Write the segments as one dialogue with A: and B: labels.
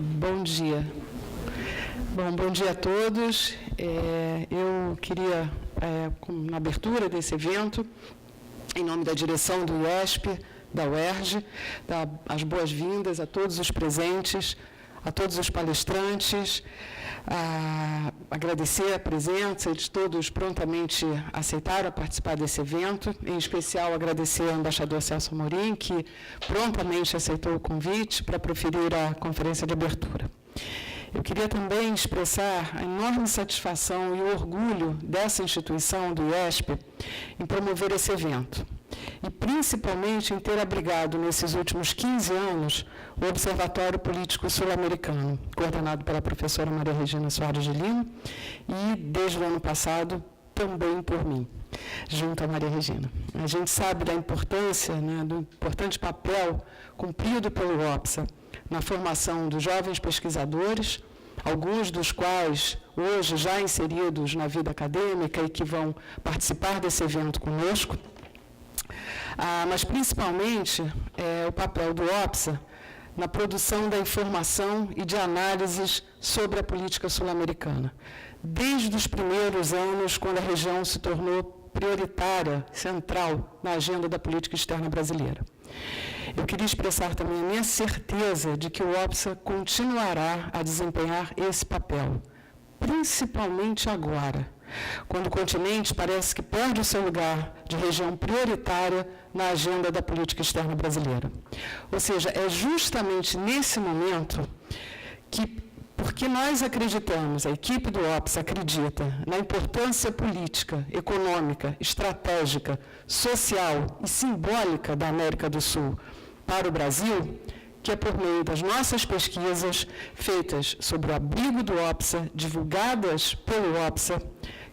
A: Bom dia. Bom dia a todos. Eu queria, na abertura desse evento, em nome da direção do IESP, da UERJ, dar as boas-vindas a todos os presentes, a todos os palestrantes, agradecer a presença, eles todos prontamente aceitaram participar desse evento, em especial agradecer ao embaixador Celso Amorim, que prontamente aceitou o convite para proferir a conferência de abertura. Eu queria também expressar a enorme satisfação e o orgulho dessa instituição, do IESP, em promover esse evento. E, principalmente, em ter abrigado, nesses últimos 15 anos, o Observatório Político Sul-Americano, coordenado pela professora Maria Regina Soares de Lima, e, desde o ano passado, também por mim, junto à Maria Regina. A gente sabe da importância, do importante papel cumprido pelo OPSA na formação dos jovens pesquisadores, alguns dos quais hoje já inseridos na vida acadêmica e que vão participar desse evento conosco, mas principalmente o papel do OPSA na produção da informação e de análises sobre a política sul-americana, desde os primeiros anos, quando a região se tornou prioritária, central na agenda da política externa brasileira. Eu queria expressar também a minha certeza de que o OPSA continuará a desempenhar esse papel, principalmente agora, quando o continente parece que perde o seu lugar de região prioritária na agenda da política externa brasileira. Ou seja, é justamente nesse momento que, porque nós acreditamos, a equipe do OPSA acredita na importância política, econômica, estratégica, social e simbólica da América do Sul para o Brasil, que é por meio das nossas pesquisas feitas sobre o abrigo do OPSA, divulgadas pelo OPSA,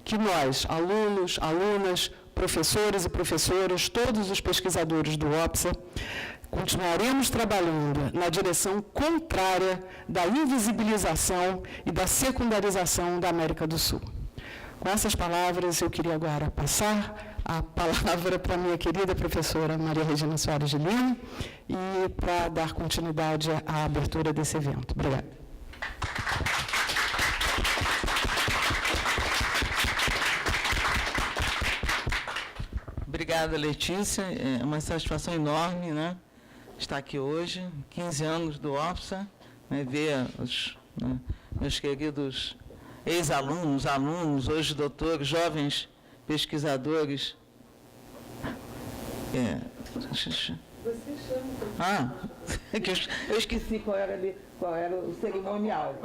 A: que nós, alunos, alunas, professores e professoras, todos os pesquisadores do OPSA, continuaremos trabalhando na direção contrária da invisibilização e da secundarização da América do Sul. Com essas palavras, eu queria agora passar a palavra para a minha querida professora Maria Regina Soares de Lima e para dar continuidade à abertura desse evento. Obrigada.
B: Obrigada, Letícia. É uma satisfação enorme, estar aqui hoje, 15 anos do OPSA, ver os meus queridos ex-alunos, alunos, hoje doutores, jovens pesquisadores. Você chama. Eu esqueci qual era o cerimonial.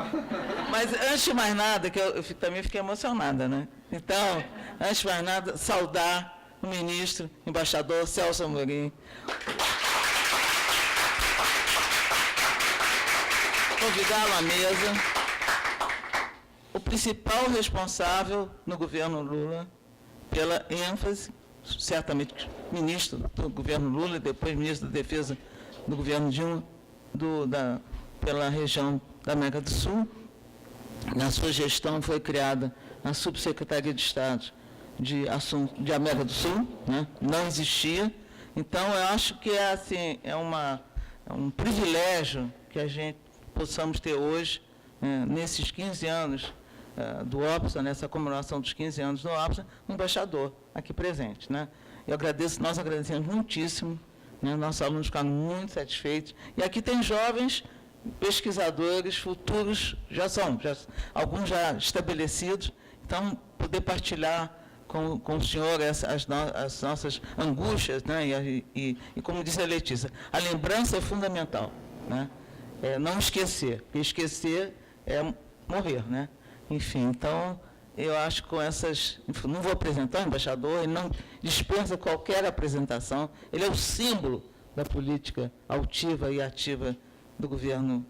B: Mas, antes de mais nada, que eu também fiquei emocionada, Então, antes de mais nada, saudar o ministro, embaixador Celso Amorim. Convidá-lo à mesa. O principal responsável no governo Lula pela ênfase, certamente ministro do governo Lula e depois ministro da Defesa do governo Dilma, pela região da América do Sul. Na sua gestão foi criada a Subsecretaria de Estado de América do Sul, não existia. Então, eu acho que é um privilégio que a gente possamos ter hoje, nesses 15 anos do OPSA, nessa comemoração dos 15 anos do OPSA, um embaixador aqui presente. Nós agradecemos muitíssimo, nossos alunos ficaram muito satisfeitos. E aqui tem jovens pesquisadores futuros, alguns já estabelecidos, então, poder partilhar com o senhor as nossas angústias, e como disse a Letícia, a lembrança é fundamental, não esquecer, porque esquecer é morrer, Enfim, então, eu acho que com essas... Não vou apresentar o embaixador, ele não dispensa qualquer apresentação, ele é o símbolo da política altiva e ativa do governo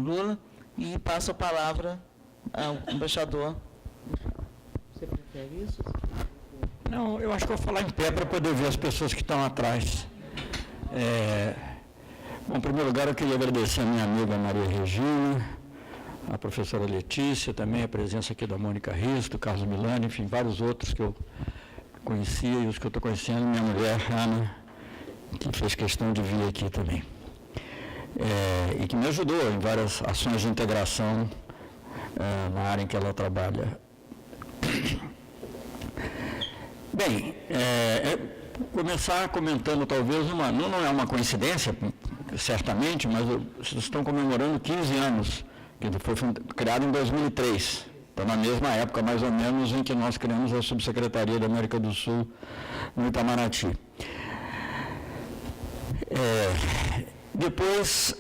B: Lula, e passo a palavra ao embaixador. Você prefere isso?
C: Não, eu acho que vou falar em pé para poder ver as pessoas que estão atrás. Bom, em primeiro lugar, eu queria agradecer a minha amiga Maria Regina, a professora Letícia, também a presença aqui da Mônica Risto, do Carlos Milani, enfim, vários outros que eu conhecia e os que eu estou conhecendo, minha mulher, Ana, que fez questão de vir aqui também. e que me ajudou em várias ações de integração na área em que ela trabalha. Bem, começar comentando talvez não é uma coincidência, certamente, mas vocês estão comemorando 15 anos, que foi criado em 2003, então na mesma época mais ou menos em que nós criamos a Subsecretaria da América do Sul no Itamaraty. Depois,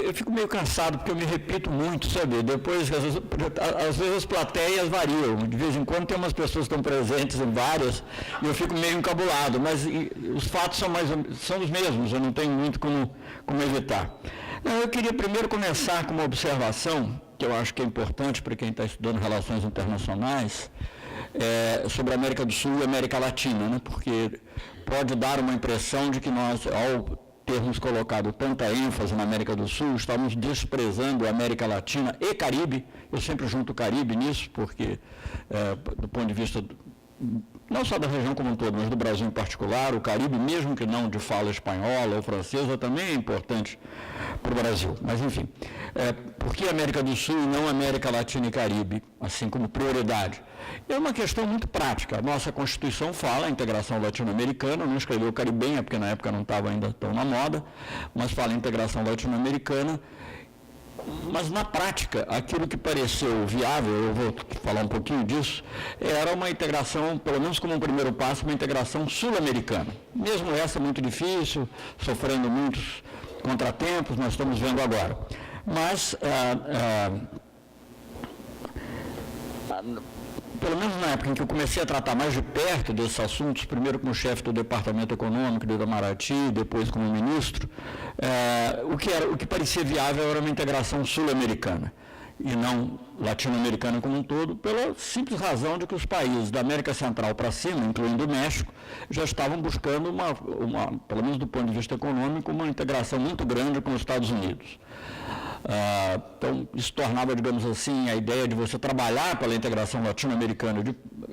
C: eu fico meio cansado, porque eu me repito muito, sabe? Depois, às vezes as plateias variam, de vez em quando tem umas pessoas que estão presentes em várias, e eu fico meio encabulado, mas os fatos são os mesmos, eu não tenho muito como evitar. Eu queria primeiro começar com uma observação, que eu acho que é importante para quem está estudando relações internacionais, sobre a América do Sul e a América Latina, né? Porque pode dar uma impressão de que nós, ao termos colocado tanta ênfase na América do Sul, estamos desprezando a América Latina e Caribe. Eu sempre junto o Caribe nisso, porque, do ponto de vista não só da região como um todo, mas do Brasil em particular, o Caribe, mesmo que não de fala espanhola ou francesa, também é importante para o Brasil. Mas, enfim, por que América do Sul e não América Latina e Caribe, assim como prioridade? É uma questão muito prática. A nossa Constituição fala a integração latino-americana, não escreveu caribenha, porque na época não estava ainda tão na moda, mas fala integração latino-americana. Mas, na prática, aquilo que pareceu viável, eu vou falar um pouquinho disso, era uma integração, pelo menos como um primeiro passo, uma integração sul-americana. Mesmo essa muito difícil, sofrendo muitos contratempos, nós estamos vendo agora. Mas, pelo menos na época em que eu comecei a tratar mais de perto desses assuntos, primeiro como chefe do Departamento Econômico do Itamaraty, depois como ministro, o que parecia viável era uma integração sul-americana e não latino-americana como um todo, pela simples razão de que os países da América Central para cima, incluindo o México, já estavam buscando, pelo menos do ponto de vista econômico, uma integração muito grande com os Estados Unidos. Então, isso tornava, digamos assim, a ideia de você trabalhar pela integração latino-americana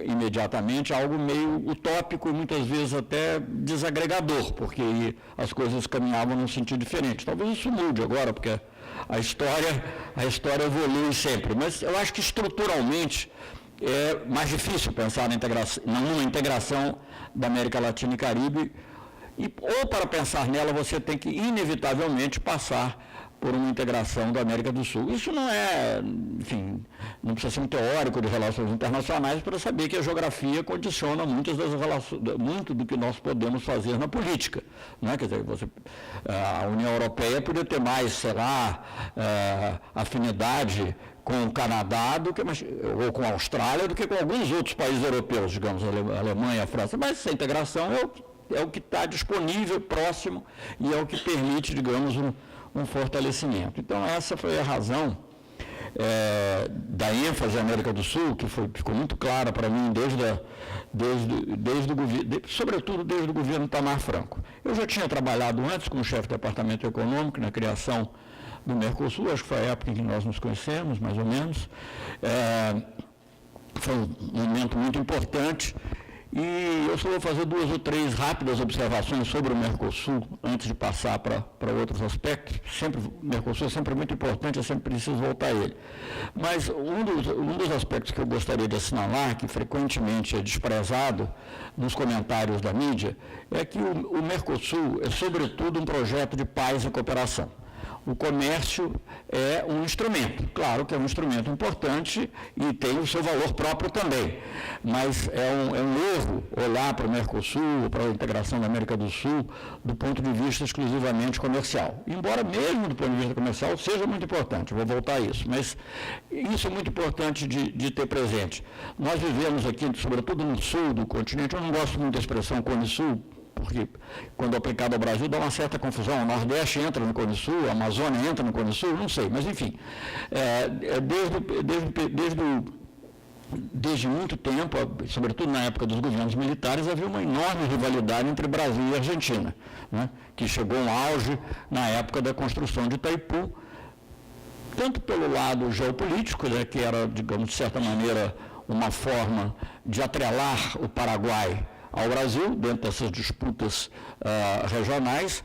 C: imediatamente algo meio utópico e muitas vezes até desagregador, porque as coisas caminhavam num sentido diferente. Talvez isso mude agora, porque a história evolui sempre, mas eu acho que estruturalmente é mais difícil pensar numa integração da América Latina e Caribe, ou para pensar nela você tem que inevitavelmente passar por uma integração da América do Sul. Isso não é, enfim, não precisa ser um teórico de relações internacionais para saber que a geografia condiciona muito do que nós podemos fazer na política. Né? Quer dizer, a União Europeia poderia ter mais, sei lá, afinidade com o Canadá ou com a Austrália do que com alguns outros países europeus, digamos, a Alemanha, a França. Mas essa integração é o que está disponível, próximo, e é o que permite, digamos, um fortalecimento. Então, essa foi a razão da ênfase na América do Sul, que ficou muito clara para mim sobretudo desde o governo Itamar Franco. Eu já tinha trabalhado antes como chefe do Departamento Econômico na criação do Mercosul, acho que foi a época em que nós nos conhecemos, mais ou menos. Foi um momento muito importante. E eu só vou fazer 2 ou 3 rápidas observações sobre o Mercosul, antes de passar para outros aspectos. O Mercosul é sempre muito importante, eu sempre preciso voltar a ele. Mas um dos aspectos que eu gostaria de assinalar, que frequentemente é desprezado nos comentários da mídia, é que o Mercosul é, sobretudo, um projeto de paz e cooperação. O comércio é um instrumento, claro que é um instrumento importante e tem o seu valor próprio também, mas é um erro olhar para o Mercosul, para a integração da América do Sul, do ponto de vista exclusivamente comercial. Embora mesmo do ponto de vista comercial seja muito importante, vou voltar a isso, mas isso é muito importante de ter presente. Nós vivemos aqui, sobretudo no sul do continente, eu não gosto muito da expressão Cone Sul, porque quando aplicado ao Brasil dá uma certa confusão, o Nordeste entra no Cone Sul, a Amazônia entra no Cone Sul, não sei, mas enfim, desde muito tempo, sobretudo na época dos governos militares, havia uma enorme rivalidade entre Brasil e Argentina, né, que chegou a um auge na época da construção de Itaipu, tanto pelo lado geopolítico, né, que era, digamos, de certa maneira, uma forma de atrelar o Paraguai ao Brasil, dentro dessas disputas regionais,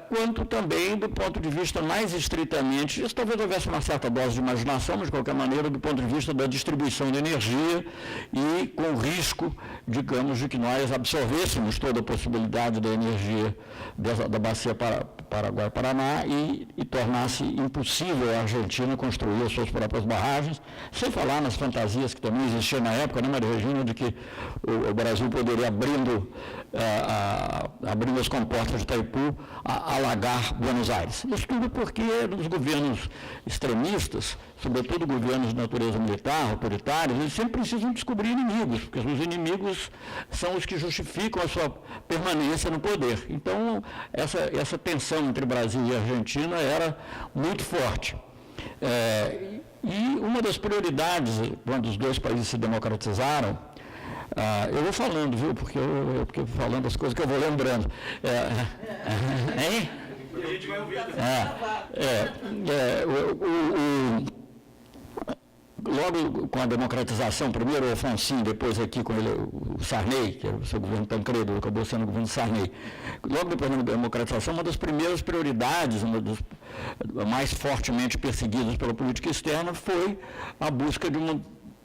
C: quanto também do ponto de vista mais estritamente, isso talvez houvesse uma certa dose de imaginação, mas de qualquer maneira do ponto de vista da distribuição de energia e com o risco, digamos, de que nós absorvêssemos toda a possibilidade da energia da bacia Paraguai-Paraná e tornasse impossível a Argentina construir as suas próprias barragens, sem falar nas fantasias que também existiam na época, né, Maria Regina, de que o Brasil poderia, abrindo as comportas de Itaipu, alagar Buenos Aires. Isso tudo porque os governos extremistas, sobretudo governos de natureza militar, autoritários, eles sempre precisam descobrir inimigos, porque os inimigos são os que justificam a sua permanência no poder. Então, essa tensão entre Brasil e Argentina era muito forte. E uma das prioridades, quando os dois países se democratizaram, eu vou falando, viu, porque eu vou falando as coisas que eu vou lembrando. Hein?
D: E a gente vai ouvir.
C: Logo com a democratização, primeiro o Alfonsin, depois aqui com o Sarney, que era o seu governo Tancredo, acabou sendo o governo Sarney. Logo depois da democratização, uma das primeiras prioridades, uma das mais fortemente perseguidas pela política externa, foi a busca de uma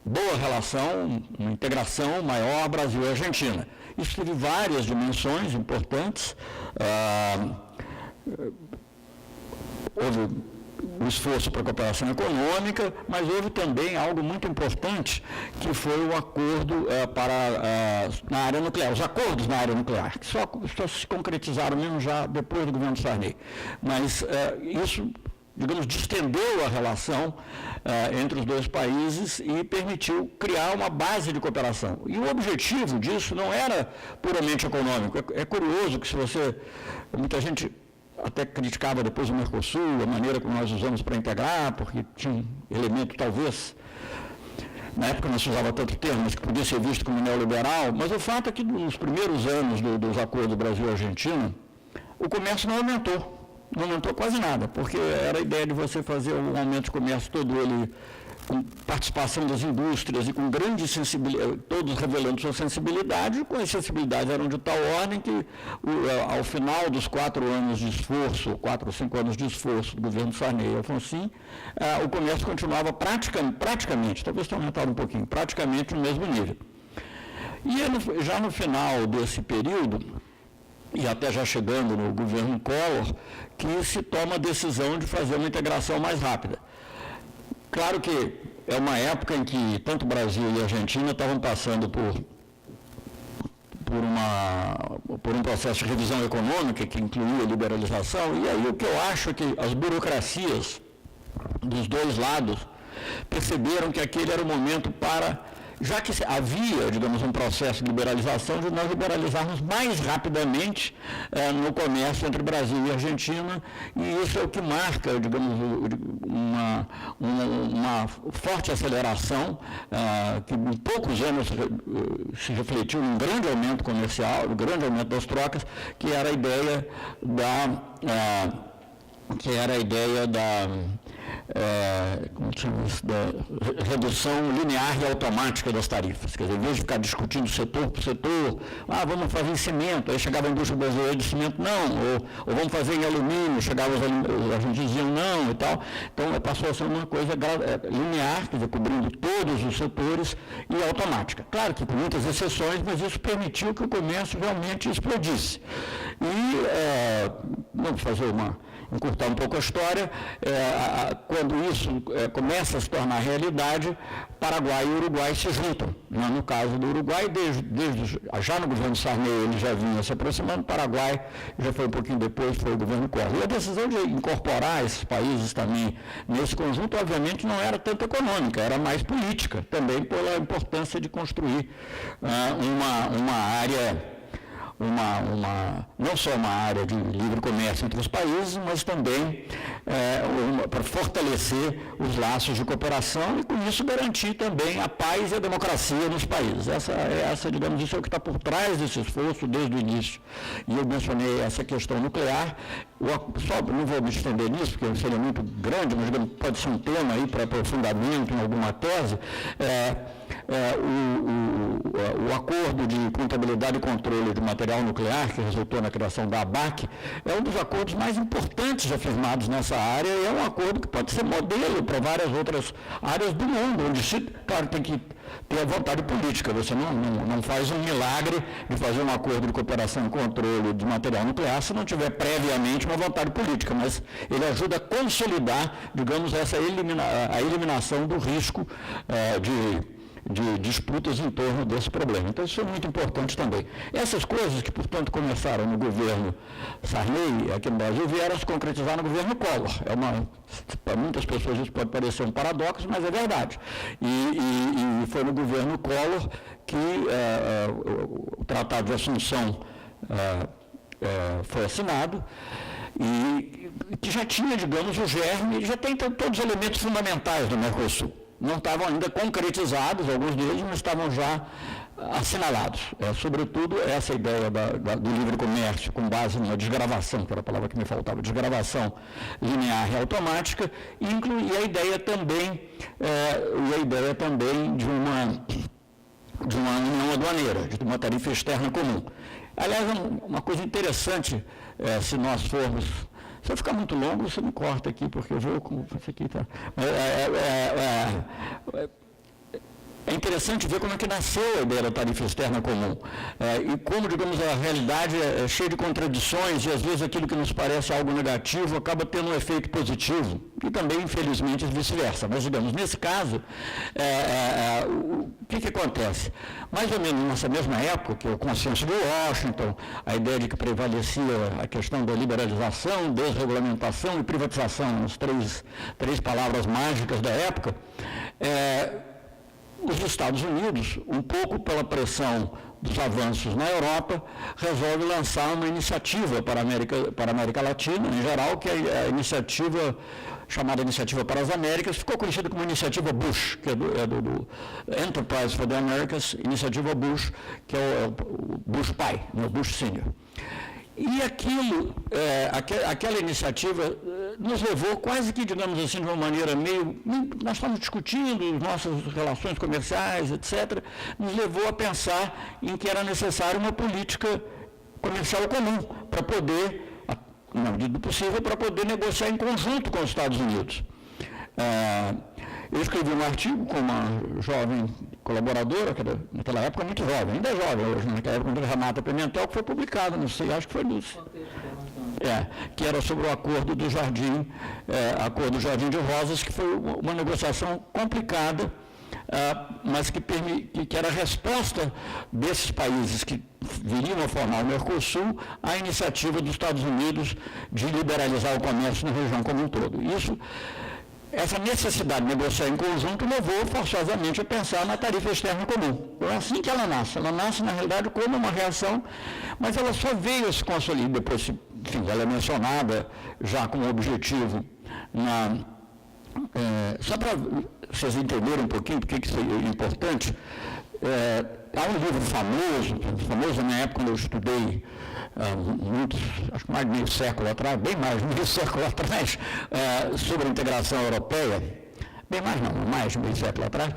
C: boa relação, uma integração maior Brasil e Argentina. Isso teve várias dimensões importantes. Houve o esforço para a cooperação econômica, mas houve também algo muito importante, que foi o acordo na área nuclear, os acordos na área nuclear, que só se concretizaram mesmo já depois do governo Sarney. Mas isso, digamos, distendeu a relação entre os dois países e permitiu criar uma base de cooperação. E o objetivo disso não era puramente econômico. É curioso que muita gente até criticava depois o Mercosul, a maneira como nós usamos para integrar, porque tinha um elemento, talvez, na época não se usava tanto termo, mas que podia ser visto como neoliberal, mas o fato é que nos primeiros anos dos acordos Brasil-Argentina, o comércio não aumentou quase nada, porque era a ideia de você fazer um aumento de comércio todo ele com participação das indústrias e com grande sensibilidade, todos revelando sua sensibilidade, com as sensibilidades eram de tal ordem que, ao final dos 4 anos de esforço, 4 ou 5 anos de esforço do governo Sarney e Alfonsin, o comércio continuava praticamente, talvez tenha aumentado um pouquinho, praticamente no mesmo nível. E já no final desse período, e até já chegando no governo Collor, que se toma a decisão de fazer uma integração mais rápida. Claro que é uma época em que tanto o Brasil e a Argentina estavam passando por um processo de revisão econômica que incluía liberalização, e aí o que eu acho é que as burocracias dos dois lados perceberam que aquele era o momento para, já que havia, digamos, um processo de liberalização, de nós liberalizarmos mais rapidamente no comércio entre Brasil e Argentina, e isso é o que marca, digamos, uma forte aceleração, que em poucos anos se refletiu num grande aumento comercial, um grande aumento das trocas, que era a ideia da redução linear e automática das tarifas. Quer dizer, em vez de ficar discutindo setor por setor, vamos fazer em cimento, aí chegava a indústria brasileira de cimento, não, ou vamos fazer em alumínio, chegavam os argentinos diziam não e tal. Então passou a ser uma coisa linear, quer dizer, cobrindo todos os setores e automática. Claro que com muitas exceções, mas isso permitiu que o comércio realmente explodisse. E, vamos encurtar um pouco a história, quando isso começa a se tornar realidade, Paraguai e Uruguai se juntam. No caso do Uruguai, já no governo Sarney ele já vinha se aproximando, Paraguai já foi um pouquinho depois, foi o governo Collor. E a decisão de incorporar esses países também nesse conjunto, obviamente, não era tanto econômica, era mais política, também pela importância de construir uma área, não só uma área de livre comércio entre os países, mas também para fortalecer os laços de cooperação e, com isso, garantir também a paz e a democracia nos países. Digamos, isso é o que está por trás desse esforço desde o início. E eu mencionei essa questão nuclear. só não vou me estender nisso, porque seria muito grande, mas pode ser um tema aí para aprofundamento em alguma tese, o acordo de contabilidade e controle de material nuclear, que resultou na criação da ABAC, é um dos acordos mais importantes já firmados nessa área, e é um acordo que pode ser modelo para várias outras áreas do mundo, onde, claro, tem que ter a vontade política. Você não faz um milagre de fazer um acordo de cooperação e controle de material nuclear se não tiver previamente uma vontade política, mas ele ajuda a consolidar, digamos, a eliminação do risco de disputas em torno desse problema. Então, isso é muito importante também. Essas coisas que, portanto, começaram no governo Sarney, aqui no Brasil, vieram se concretizar no governo Collor. Para muitas pessoas isso pode parecer um paradoxo, mas é verdade. E foi no governo Collor que o Tratado de Assunção foi assinado, e que já tinha, digamos, o germe, já tem todos os elementos fundamentais do Mercosul. Não estavam ainda concretizados, alguns deles, mas estavam já assinalados. Sobretudo, essa ideia do livre comércio, com base numa desgravação, que era a palavra que me faltava, desgravação linear e automática, e a ideia também de uma união aduaneira, de uma tarifa externa comum. Aliás, uma coisa interessante, se nós formos... Se eu ficar muito longo, você me corta aqui, porque eu vou com isso aqui, tá? É interessante ver como é que nasceu a ideia da tarifa externa comum e como, digamos, a realidade é cheia de contradições, e às vezes aquilo que nos parece algo negativo acaba tendo um efeito positivo, e também, infelizmente, vice-versa. Mas, digamos, nesse caso, o que acontece? Mais ou menos nessa mesma época, que é o consenso de Washington, a ideia de que prevalecia a questão da liberalização, desregulamentação e privatização, as três palavras mágicas da época, os Estados Unidos, um pouco pela pressão dos avanços na Europa, resolve lançar uma iniciativa para a América Latina, em geral, que é a iniciativa chamada Iniciativa para as Américas, ficou conhecida como Iniciativa Bush, que é do Enterprise for the Americas, Iniciativa Bush, que é o Bush pai, o Bush Senior. E aquela iniciativa nos levou quase que, digamos assim, de uma maneira nós estamos discutindo nossas relações comerciais, etc., nos levou a pensar em que era necessária uma política comercial comum para poder, na medida do possível, para poder negociar em conjunto com os Estados Unidos. Eu escrevi um artigo com uma jovem colaboradora, que era, naquela época muito jovem, ainda é jovem hoje, naquela época, Renata Pimentel, que foi publicado, não sei, acho que foi nisso. Que era sobre o acordo do Jardim de Rosas, que foi uma negociação complicada, mas que era a resposta desses países que viriam a formar o Mercosul à iniciativa dos Estados Unidos de liberalizar o comércio na região como um todo. Essa necessidade de negociar em conjunto levou forçosamente a pensar na tarifa externa comum. É assim que ela nasce. Ela nasce, na realidade, como uma reação, mas ela só veio a se consolidar depois, enfim, ela é mencionada já como objetivo só para vocês entenderem um pouquinho por que isso é importante, há um livro famoso na época quando eu estudei, acho que mais de meio século atrás, bem mais de meio século atrás, sobre a integração europeia, mais de meio século atrás,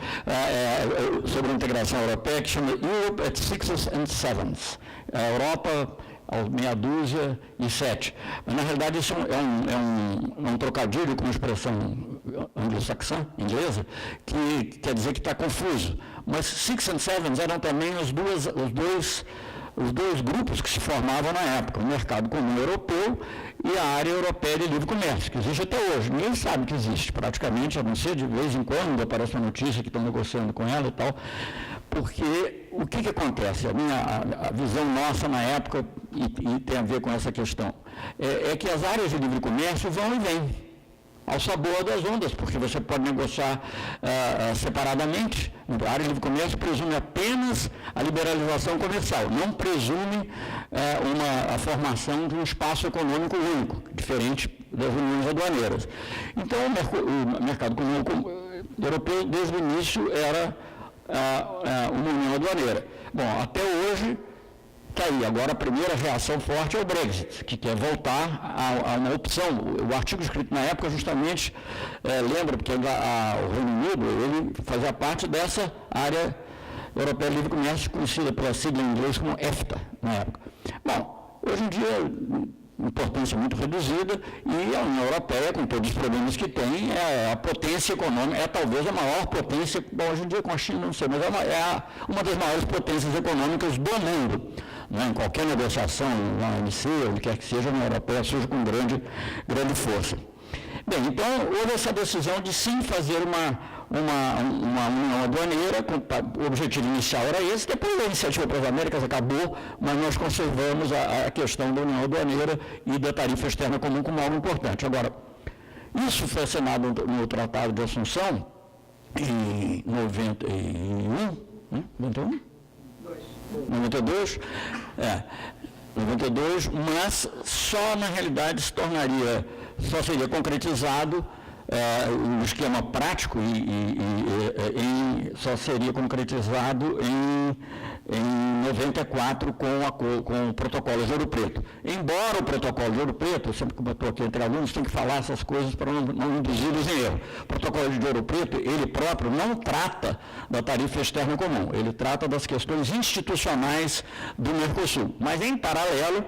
C: sobre a integração europeia, que chama Europe at Sixes and Sevens, a Europa aos meia dúzia e sete. Mas, na realidade, isso é um trocadilho com uma expressão anglo-saxã, inglesa, que quer dizer que está confuso. Mas Six and Sevens eram também os dois grupos que se formavam na época, o mercado comum europeu e a área europeia de livre comércio, que existe até hoje. Ninguém sabe que existe, praticamente, a não ser de vez em quando aparece uma notícia que estão negociando com ela e tal, porque o que acontece? A visão nossa na época, e tem a ver com essa questão, é que as áreas de livre comércio vão e vêm, ao sabor das ondas, porque você pode negociar separadamente. A área de livre comércio presume apenas a liberalização comercial, não presume a formação de um espaço econômico único, diferente das uniões aduaneiras. Então, o mercado comum europeu, desde o início, era uma união aduaneira. Bom, até hoje está aí. Agora, a primeira reação forte é o Brexit, que quer voltar a uma opção. O artigo escrito na época, justamente, lembra, porque o Reino Unido ele fazia parte dessa área europeia de livre comércio, conhecida pela sigla em inglês como EFTA, na época. Bom, hoje em dia, importância muito reduzida, e a União Europeia, com todos os problemas que tem, é a potência econômica, é talvez a maior potência, bom, hoje em dia com a China, não sei, mas uma das maiores potências econômicas do mundo. Né? Em qualquer negociação, na OMC, onde quer que seja, a União Europeia surge com grande força. Bem, então, houve essa decisão de sim fazer uma união aduaneira, o objetivo inicial era esse, depois a iniciativa para as Américas acabou, mas nós conservamos a questão da união aduaneira e da tarifa externa comum como algo importante. Agora, isso foi assinado no Tratado de Assunção em 91, né? 91? 92? 92, mas só na realidade só seria concretizado o esquema prático só seria concretizado em 94 com o protocolo de Ouro Preto. Embora o protocolo de Ouro Preto, sempre que eu estou aqui entre alunos, tem que falar essas coisas para não induzi-los em erro. O protocolo de Ouro Preto, ele próprio não trata da tarifa externa comum, ele trata das questões institucionais do Mercosul. Mas, em paralelo,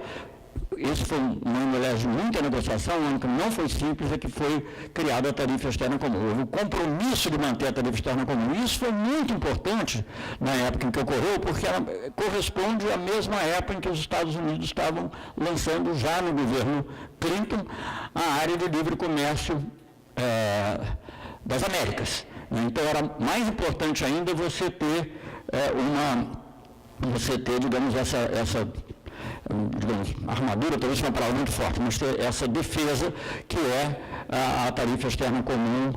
C: esse foi um ano, aliás, de muita negociação, um ano que não foi simples, é que foi criada a tarifa externa comum. Houve o compromisso de manter a tarifa externa comum. Isso foi muito importante na época em que ocorreu, porque ela corresponde à mesma época em que os Estados Unidos estavam lançando, já no governo Clinton, a área de livre comércio das Américas. Então, era mais importante ainda você ter, digamos, digamos, armadura, talvez seja uma palavra muito forte, mas ter essa defesa que é a tarifa externa comum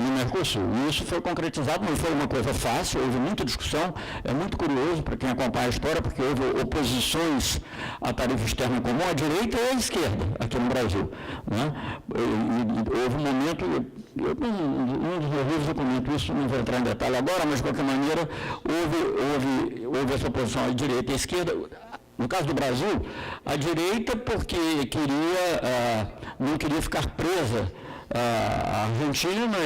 C: no Mercosul. E isso foi concretizado, não foi uma coisa fácil, houve muita discussão, é muito curioso para quem acompanha a história, porque houve oposições à tarifa externa comum à direita e à esquerda aqui no Brasil. Né? E houve um momento, um dos meus livros eu comento isso, não vou entrar em detalhe agora, mas de qualquer maneira houve essa oposição à direita e à esquerda. No caso do Brasil, a direita porque não queria ficar presa à Argentina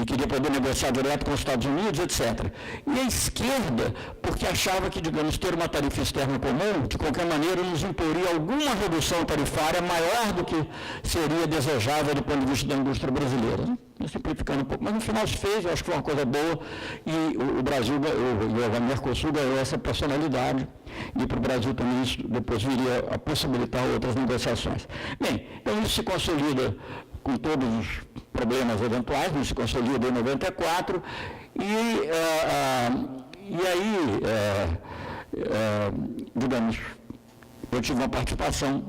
C: e queria poder negociar direto com os Estados Unidos, etc. E a esquerda porque achava que, digamos, ter uma tarifa externa comum, de qualquer maneira, nos imporia alguma redução tarifária maior do que seria desejável do ponto de vista da indústria brasileira. Simplificando um pouco, mas no final se fez, eu acho que foi uma coisa boa, e o Brasil, o Mercosul ganhou essa personalidade, e para o Brasil também isso depois viria a possibilitar outras negociações. Tem. Então, isso se consolida com todos os problemas eventuais, isso se consolida em 94, e aí, digamos, eu tive uma participação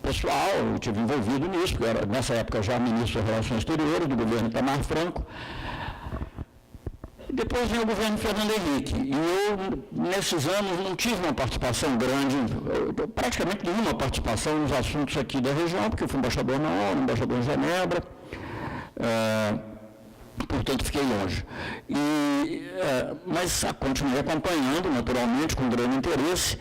C: pessoal, eu estive envolvido nisso, porque era, nessa época, já ministro das Relações Exteriores do governo Itamar Franco. Depois veio o governo Fernando Henrique, e eu, nesses anos, não tive uma participação grande, praticamente nenhuma participação nos assuntos aqui da região, porque eu fui embaixador na ONU, embaixador em Genebra, portanto fiquei longe. Mas continuei acompanhando, naturalmente, com grande interesse,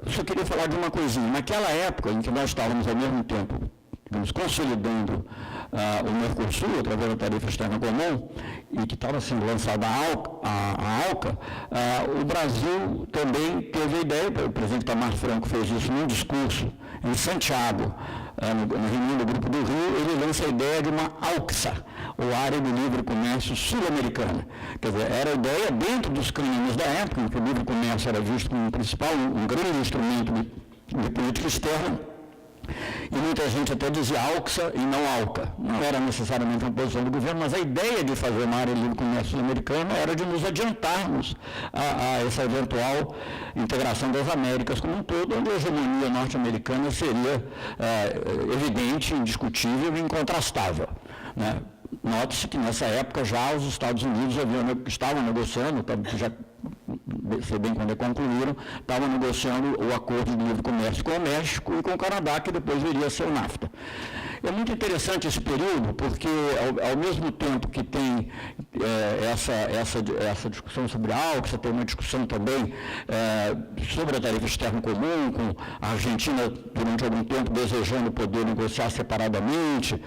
C: só queria falar de uma coisinha. Naquela época em que nós estávamos ao mesmo tempo, digamos, consolidando o Mercosul através da tarifa externa comum, e que estava sendo lançada a ALCA, o Brasil também teve a ideia, o presidente Itamar Franco fez isso num discurso em Santiago, na reunião do Grupo do Rio, ele lança a ideia de uma ALCSA, ou Área de Livre Comércio Sul-Americana. Quer dizer, era a ideia dentro dos cânones da época, em que o livre comércio era visto como um grande instrumento de política externa, e muita gente até dizia ALCSA e não ALCA. Não era necessariamente uma posição do governo, mas a ideia de fazer uma área de livre comércio sul-americana era de nos adiantarmos a essa eventual integração das Américas como um todo, onde a hegemonia norte-americana seria evidente, indiscutível e incontrastável. Né? Note-se que nessa época já os Estados Unidos estavam negociando, já sei bem quando concluíram, estavam negociando o acordo de livre comércio com o México e com o Canadá, que depois viria a ser o NAFTA. É muito interessante esse período, porque ao mesmo tempo que tem essa discussão sobre a ALCA, você tem uma discussão também sobre a tarifa externa comum, com a Argentina, durante algum tempo, desejando poder negociar separadamente.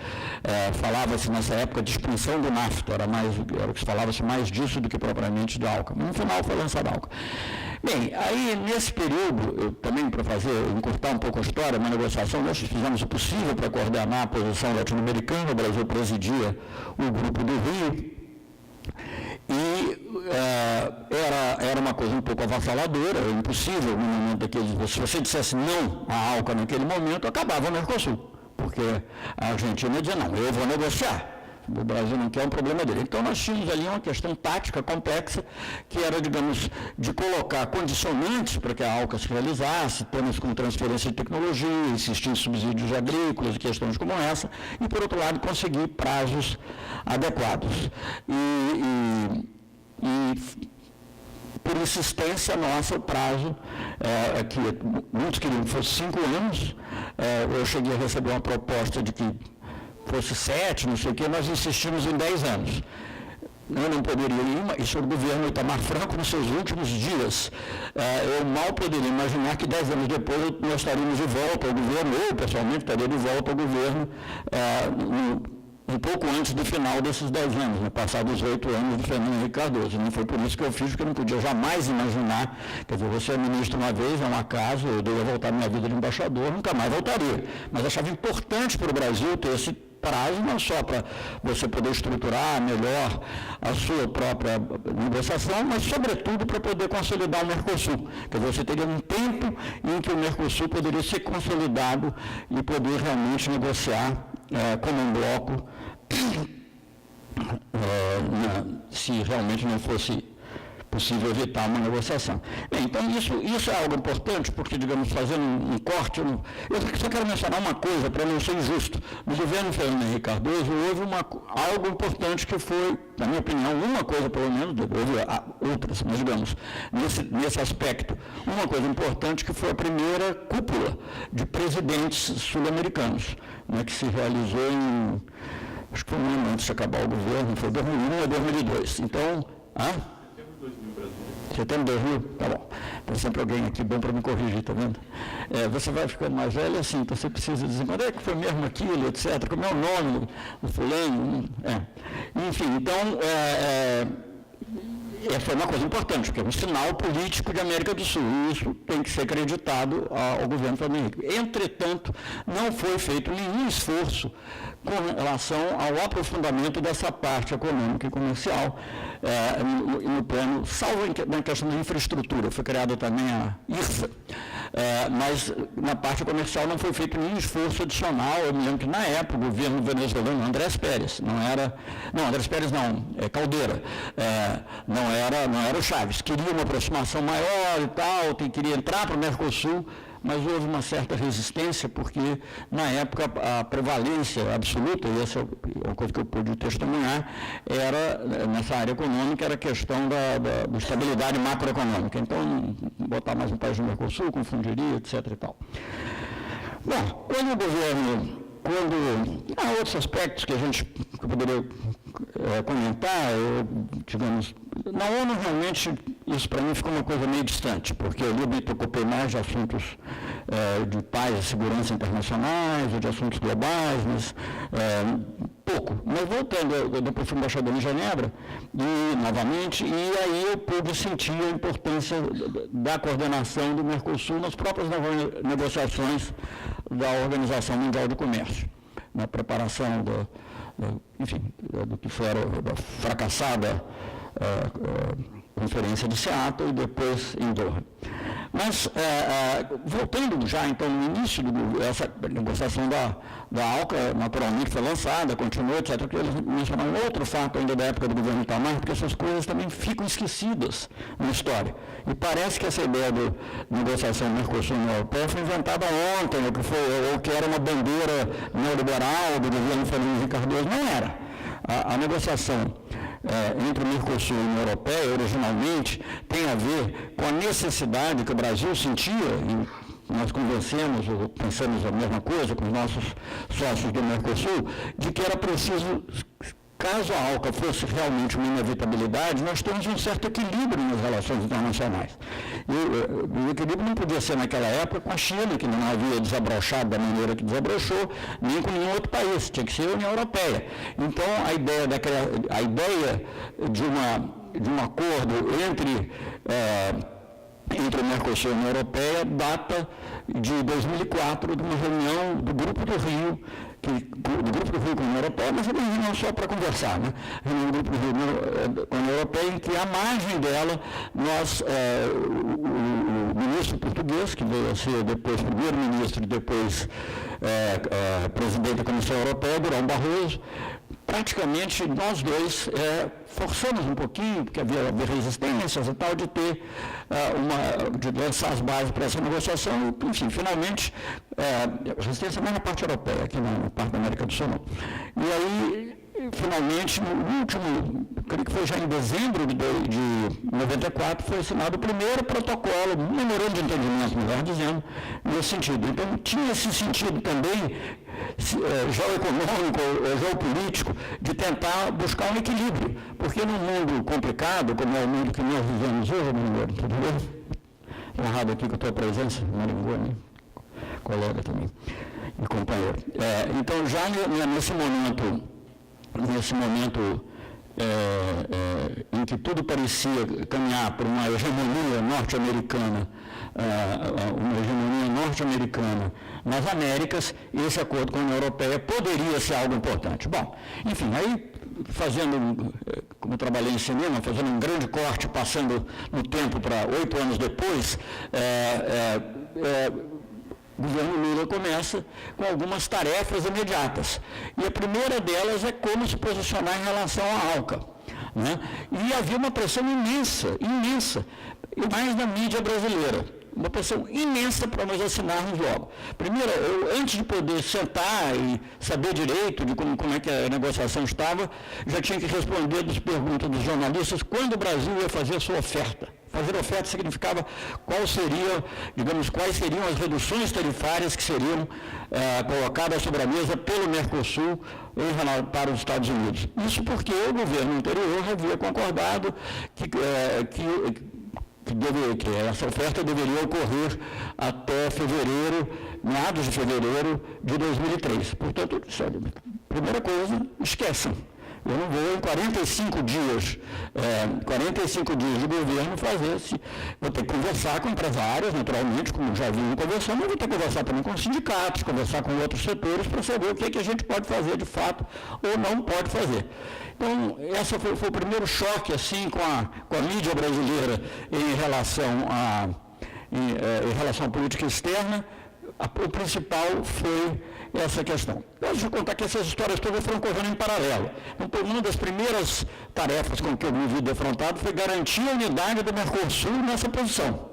C: Falava-se nessa época de expansão do NAFTA, era o que se falava-se mais disso do que propriamente da ALCA. No final foi lançada a ALCA. Bem, aí nesse período, eu também para encurtar um pouco a história, uma negociação, nós fizemos o possível para coordenar a posição latino-americana, o Brasil presidia o Grupo do Rio, e era uma coisa um pouco avassaladora, impossível no momento daquele, se você dissesse não à ALCA naquele momento, acabava o Mercosul, porque a Argentina dizia, não, eu vou negociar. O Brasil não quer um problema dele. Então, nós tínhamos ali uma questão tática complexa, que era, digamos, de colocar condicionantes para que a ALCA se realizasse, temas como transferência de tecnologia, insistir em subsídios agrícolas, questões como essa, e, por outro lado, conseguir prazos adequados. E por insistência nossa, o prazo, que muitos queriam que fosse 5 anos, eu cheguei a receber uma proposta de que fosse 7, não sei o quê, nós insistimos em 10 anos. Eu não poderia ir, isso é o governo Itamar Franco nos seus últimos dias. Eu mal poderia imaginar que 10 anos depois nós estaríamos de volta ao governo, eu pessoalmente estaria de volta ao governo um pouco antes do final desses 10 anos, passados 8 anos do Fernando Henrique Cardoso. Não foi por isso que eu fiz, porque eu não podia jamais imaginar, quer dizer, você é ministro uma vez, é um acaso, eu devia voltar à minha vida de embaixador, nunca mais voltaria. Mas achava importante para o Brasil ter esse prazo, não só para você poder estruturar melhor a sua própria negociação, mas, sobretudo, para poder consolidar o Mercosul. Quer dizer, você teria um tempo em que o Mercosul poderia ser consolidado e poder realmente negociar como um bloco, se realmente não fosse possível evitar uma negociação. Bem, então isso é algo importante, porque, digamos, fazendo um corte, eu só quero mencionar uma coisa, para não ser injusto. No governo Fernando Henrique Cardoso, houve algo importante que foi, na minha opinião, uma coisa pelo menos, houve outras, mas, digamos, nesse aspecto, uma coisa importante que foi a primeira cúpula de presidentes sul-americanos, né, que se realizou acho que foi um ano antes de acabar o governo, foi 2001 ou 2002. Então, Setembro de 2000? Tá bom. Tem sempre alguém aqui bom para me corrigir, tá vendo? Você vai ficando mais velho assim, então você precisa dizer quando é que foi mesmo aquilo, etc. Como é o nome do fulano? Enfim, então, foi uma coisa importante, porque é um sinal político de América do Sul, e isso tem que ser acreditado ao governo Fernando Henrique. Entretanto, não foi feito nenhum esforço com relação ao aprofundamento dessa parte econômica e comercial no plano, salvo na questão da infraestrutura. Foi criada também a IRSA, mas na parte comercial não foi feito nenhum esforço adicional. Eu me lembro que, na época, o governo venezuelano, Andrés Pérez, Caldeira, não era o Chaves, queria uma aproximação maior e tal, queria entrar para o Mercosul, mas houve uma certa resistência, porque, na época, a prevalência absoluta, e essa é uma coisa que eu pude testemunhar, nessa área econômica, era a questão da estabilidade macroeconômica. Então, botar mais um país no Mercosul, confundiria, etc. e tal. Bom, há outros aspectos que eu poderia comentar, digamos, na ONU realmente isso para mim ficou uma coisa meio distante, porque eu me ocupei mais de assuntos de paz e segurança internacionais, ou de assuntos globais, mas pouco. Mas voltando, eu depois fui embaixador em Genebra, novamente, e aí eu pude sentir a importância da coordenação do Mercosul nas próprias negociações da Organização Mundial do Comércio, na preparação do que foi a fracassada conferência de Seattle e depois em Doha. Mas, voltando já, então, no início essa negociação da ALCA, naturalmente foi lançada, continuou, etc. Eu queria mencionar um outro fato ainda da época do governo Itamar, porque essas coisas também ficam esquecidas na história. E parece que essa ideia de negociação Mercosul-União Europeia foi inventada ontem, ou que era uma bandeira neoliberal do governo Fernando Henrique Cardoso. Não era. A negociação entre o Mercosul e a União Europeia, originalmente, tem a ver com a necessidade que o Brasil sentia, nós convencemos, ou pensamos a mesma coisa com os nossos sócios do Mercosul, de que era preciso, caso a ALCA fosse realmente uma inevitabilidade, nós temos um certo equilíbrio nas relações internacionais. E o equilíbrio não podia ser naquela época com a China, que não havia desabrochado da maneira que desabrochou, nem com nenhum outro país, tinha que ser a União Europeia. Então, a ideia de um acordo entre o Mercosul e a União Europeia data de 2004, de uma reunião do Grupo do Rio, com a União Europeia, mas uma reunião só para conversar, né? Reunião do Grupo do Rio com a União Europeia, em que, à margem dela, o ministro português, que veio a ser depois primeiro-ministro e depois presidente da Comissão Europeia, Durão Barroso, praticamente nós dois forçamos um pouquinho, porque havia resistências e tal, de lançar as bases para essa negociação, enfim, finalmente, resistência mais na parte europeia, aqui na parte da América do Sul não. E aí, finalmente, no último, creio que foi já em dezembro de 94, foi assinado o primeiro protocolo, memorando de entendimento, melhor dizendo, nesse sentido. Então, tinha esse sentido também, geoeconômico, geopolítico, de tentar buscar um equilíbrio, porque num mundo complicado, como é o mundo que nós vivemos hoje, Maringuani, tudo bem? Honrado aqui com a tua presença, Maringuani, colega também, e companheiro. Então, já nesse momento em que tudo parecia caminhar por uma hegemonia norte-americana, nas Américas, esse acordo com a União Europeia poderia ser algo importante. Bom, enfim, aí como eu trabalhei em cinema, fazendo um grande corte, passando no tempo para 8 anos depois, o governo Lula começa com algumas tarefas imediatas. E a primeira delas é como se posicionar em relação à ALCA, né? E havia uma pressão imensa, e mais na mídia brasileira. Uma pressão imensa para nós assinarmos logo. Primeiro, antes de poder sentar e saber direito de como é que a negociação estava, já tinha que responder das perguntas dos jornalistas quando o Brasil ia fazer a sua oferta. Fazer oferta significava quais seriam as reduções tarifárias que seriam colocadas sobre a mesa pelo Mercosul para os Estados Unidos. Isso porque o governo anterior havia concordado que essa oferta deveria ocorrer até meados de fevereiro de 2003. Portanto, primeira coisa, esqueçam. Eu não vou em 45 dias de governo vou ter que conversar com empresários, naturalmente, como já vinham conversando, mas vou ter que conversar também com sindicatos, conversar com outros setores para saber o que a gente pode fazer de fato ou não pode fazer. Então, esse foi o primeiro choque assim, com a mídia brasileira em relação à política externa. O principal foi essa questão. Deixa eu contar que essas histórias todas foram correndo em paralelo. Então, uma das primeiras tarefas com que eu me vi defrontado foi garantir a unidade do Mercosul nessa posição.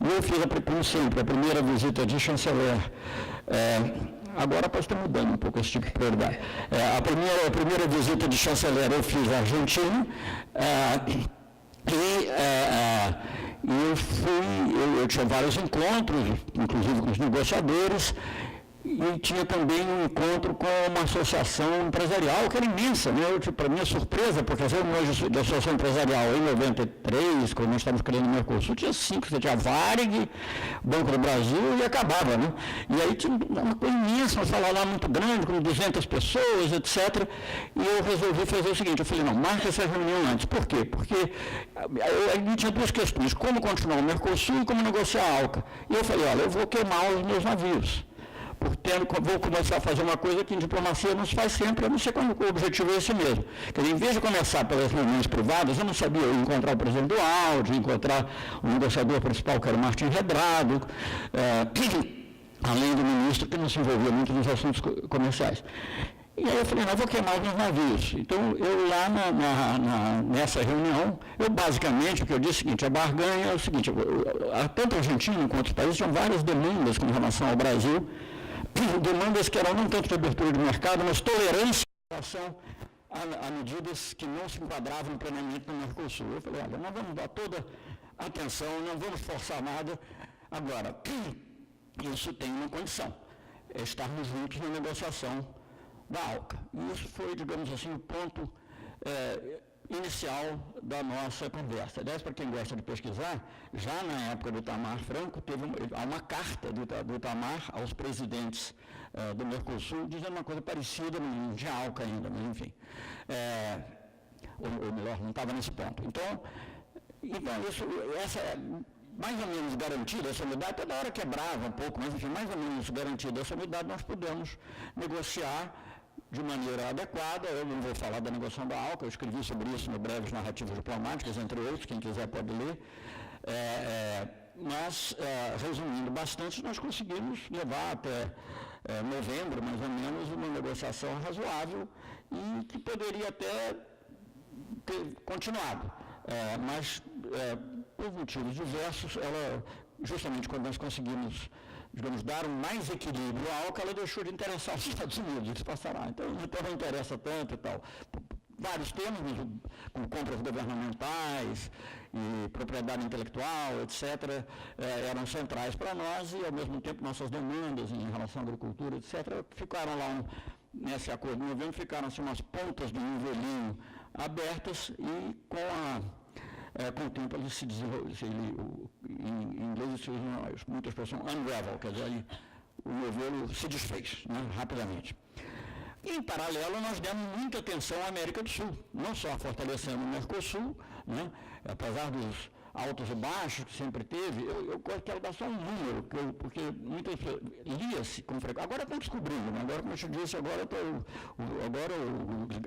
C: E eu fiz, como sempre, a primeira visita de chanceler. Agora pode estar mudando um pouco esse tipo de prioridade. A primeira visita de chanceler eu fiz à Argentina, eu tinha vários encontros, inclusive com os negociadores, e tinha também um encontro com uma associação empresarial, que era imensa, né? Para minha surpresa, porque as reuniões de associação empresarial em 93, quando nós estávamos criando o Mercosul, tinha 5, você tinha Varig, Banco do Brasil, e acabava, né? E aí tinha uma coisa imensa, uma sala lá muito grande, com 200 pessoas, etc. E eu resolvi fazer o seguinte, eu falei, não, marca essa reunião antes. Por quê? Porque aí tinha duas questões, como continuar o Mercosul e como negociar a ALCA. E eu falei, olha, eu vou queimar os meus navios. Vou começar a fazer uma coisa que em diplomacia não se faz sempre, a não ser quando o objetivo é esse mesmo. Quer dizer, em vez de começar pelas reuniões privadas, eu não sabia encontrar o presidente do Audi, encontrar o negociador principal, que era o Martim Redrado, além do ministro, que não se envolvia muito nos assuntos comerciais. E aí eu falei, não, eu vou queimar os meus navios. Então, eu lá nessa reunião, basicamente, o que eu disse é o seguinte, a barganha é o seguinte, tanto a Argentina quanto outros países tinham várias demandas com relação ao Brasil, demandas que eram não tanto de abertura de mercado, mas tolerância em relação a medidas que não se enquadravam plenamente no Mercosul. Eu falei, olha, nós vamos dar toda atenção, não vamos forçar nada. Agora, isso tem uma condição, é estarmos juntos na negociação da ALCA. E isso foi, digamos assim, o ponto inicial da nossa conversa. Aliás, para quem gosta de pesquisar, já na época do Itamar Franco, há uma carta do Itamar aos presidentes do Mercosul dizendo uma coisa parecida, não tinha ALCA ainda, mas enfim. Ou melhor, não estava nesse ponto. Então essa mais ou menos garantida, essa unidade, toda hora quebrava um pouco, mas enfim, mais ou menos garantida essa unidade, nós pudemos negociar de maneira adequada. Eu não vou falar da negociação da ALCA, eu escrevi sobre isso no Breves Narrativas Diplomáticas, entre outros, quem quiser pode ler. Mas, resumindo bastante, nós conseguimos levar até novembro, mais ou menos, uma negociação razoável e que poderia até ter continuado. Mas, por motivos diversos, justamente quando nós conseguimos, digamos, dar um mais equilíbrio à ALCA, ela deixou de interessar os Estados Unidos, eles passaram, então não interessa tanto e tal. Vários temas, como compras governamentais e propriedade intelectual, etc., eram centrais para nós e, ao mesmo tempo, nossas demandas em relação à agricultura, etc., ficaram lá, nesse acordo de novembro, ficaram assim, umas pontas de nivelinho abertas e com o tempo ele se desenvolveu, em inglês se usa muita expressão unravel, quer dizer, o novelo se desfez, né, rapidamente. E, em paralelo, nós demos muita atenção à América do Sul, não só fortalecendo o Mercosul, né, apesar dos altos e baixos que sempre teve. Eu quero dar só um número, porque muitas pessoas lia-se com frequência. Agora estão descobrindo, né? Agora, como eu te disse, agora a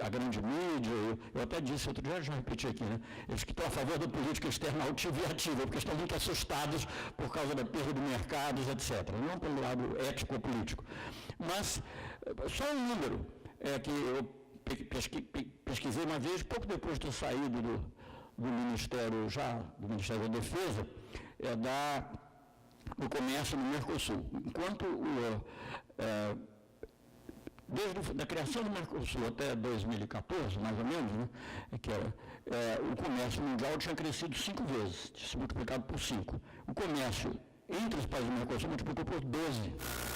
C: grande mídia, eu até disse outro dia, já repeti aqui, né? Eles que estão a favor da política externa altiva e ativa, porque estão muito assustados por causa da perda de mercados, etc. Não pelo lado ético-político. Mas, só um número que eu pesquisei uma vez, pouco depois de ter saído do Ministério da Defesa, do comércio no Mercosul. Enquanto desde a criação do Mercosul até 2014, mais ou menos, né, o comércio mundial tinha crescido 5 vezes, tinha se multiplicado por 5. O comércio entre os países do Mercosul multiplicou por 12.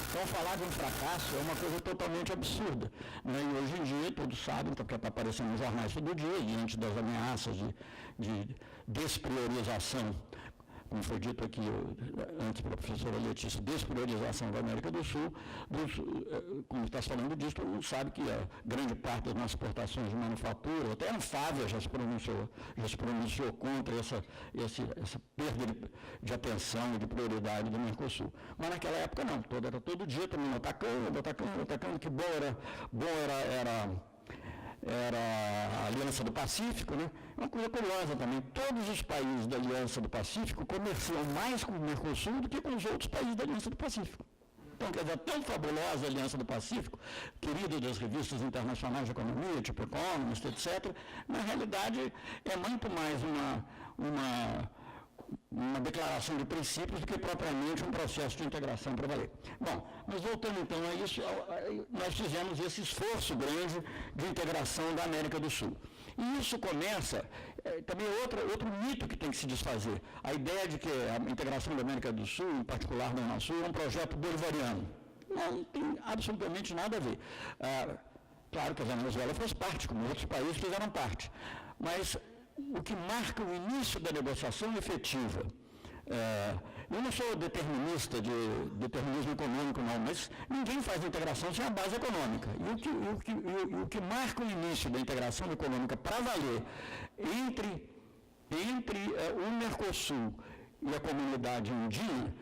C: Então, falar de um fracasso é uma coisa totalmente absurda, né? E hoje em dia, todos sabem, porque está aparecendo nos jornais todo dia, diante das ameaças de despriorização, como foi dito aqui antes pela professora Letícia, despriorização da América do Sul, como está falando disso, todo mundo sabe que a grande parte das nossas exportações de manufatura, até a Anfávia já se pronunciou contra essa perda de atenção e de prioridade do Mercosul. Mas naquela época não, era todo dia também atacando, que bom era a Aliança do Pacífico, né? Uma coisa curiosa também, todos os países da Aliança do Pacífico comerciam mais com o Mercosul do que com os outros países da Aliança do Pacífico. Então, quer dizer, tão fabulosa a Aliança do Pacífico, querida das revistas internacionais de economia, tipo Economist, etc., na realidade é muito mais uma declaração de princípios do que propriamente um processo de integração para valer. Bom, mas voltando então a isso, nós fizemos esse esforço grande de integração da América do Sul. E isso começa, também outro mito que tem que se desfazer, a ideia de que a integração da América do Sul, em particular da Unasul, é um projeto bolivariano. Não tem absolutamente nada a ver. Claro que a Venezuela fez parte, como outros países fizeram parte, mas o que marca o início da negociação efetiva. Eu não sou determinista de determinismo econômico, não, mas ninguém faz integração sem a base econômica. E o que marca o início da integração econômica para valer entre o Mercosul e a comunidade andina,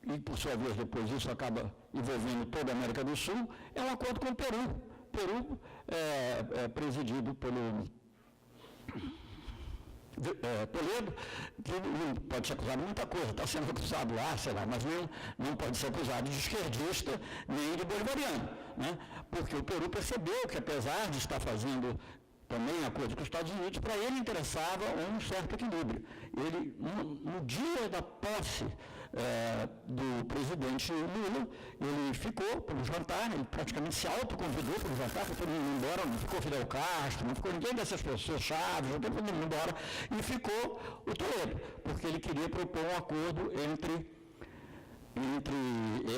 C: e por sua vez depois isso acaba envolvendo toda a América do Sul, é um acordo com o Peru. Peru é presidido pelo Toledo, que não pode ser acusado de muita coisa, está sendo acusado lá, sei lá, mas não pode ser acusado de esquerdista nem de bolivariano, né? Porque o Peru percebeu que, apesar de estar fazendo também acordo com os Estados Unidos, para ele interessava um certo equilíbrio. Ele, no dia da posse do presidente Lula, ele ficou para o jantar, ele praticamente se autoconvidou para o jantar, foi todo mundo embora, não ficou Fidel Castro, não ficou ninguém dessas pessoas chaves, todo mundo embora, e ficou o Toledo, porque ele queria propor um acordo entre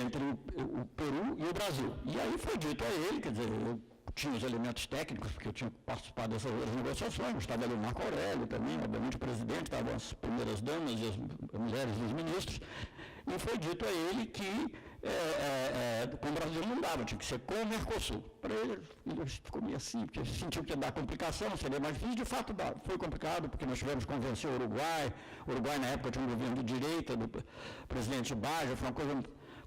C: entre o Peru e o Brasil. E aí foi dito a ele, quer dizer, eu tinha os elementos técnicos, porque eu tinha participado dessas negociações, estava ali o Marco Aurélio também, obviamente o presidente, estavam as primeiras damas e as mulheres dos ministros, e foi dito a ele que com o Brasil não dava, tinha que ser com o Mercosul. Para ele ficou meio assim, porque sentiu que ia dar complicação, seria mais difícil, de fato foi complicado, porque nós tivemos que convencer o Uruguai na época tinha um governo de direita, do presidente Baggio, foi uma coisa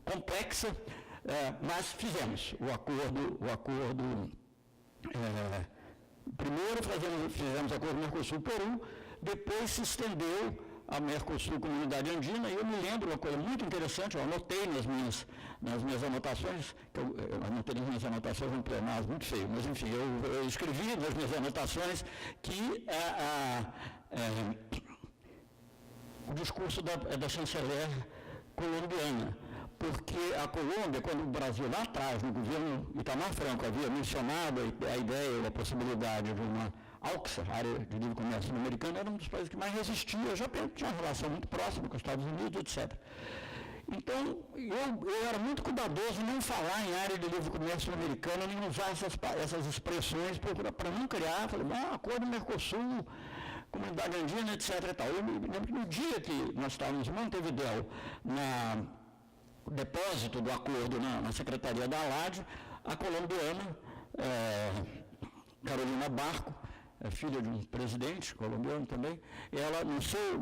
C: complexa, mas fizemos o acordo. Primeiro fizemos acordo Mercosul-Peru, depois se estendeu a Mercosul Comunidade Andina, e eu me lembro uma coisa muito interessante, eu anotei nas minhas anotações, eu anotei nas minhas anotações um plenário muito feio, mas enfim, eu escrevi nas minhas anotações que o discurso da chanceler colombiana, porque a Colômbia, quando o Brasil lá atrás, no governo Itamar Franco, havia mencionado a ideia, a possibilidade de uma AUCSA, área de livre comércio americana, era um dos países que mais resistia, já tinha uma relação muito próxima com os Estados Unidos, etc. Então, eu era muito cuidadoso em não falar em área de livre comércio americana, nem usar essas expressões para não criar, falei, acordo Mercosul, Comunidade Andina, etc. E tal. Eu me lembro que no dia que nós estávamos em Montevidéu, o depósito do acordo na Secretaria da ALAD, a colombiana Carolina Barco, filha de um presidente colombiano também, ela no seu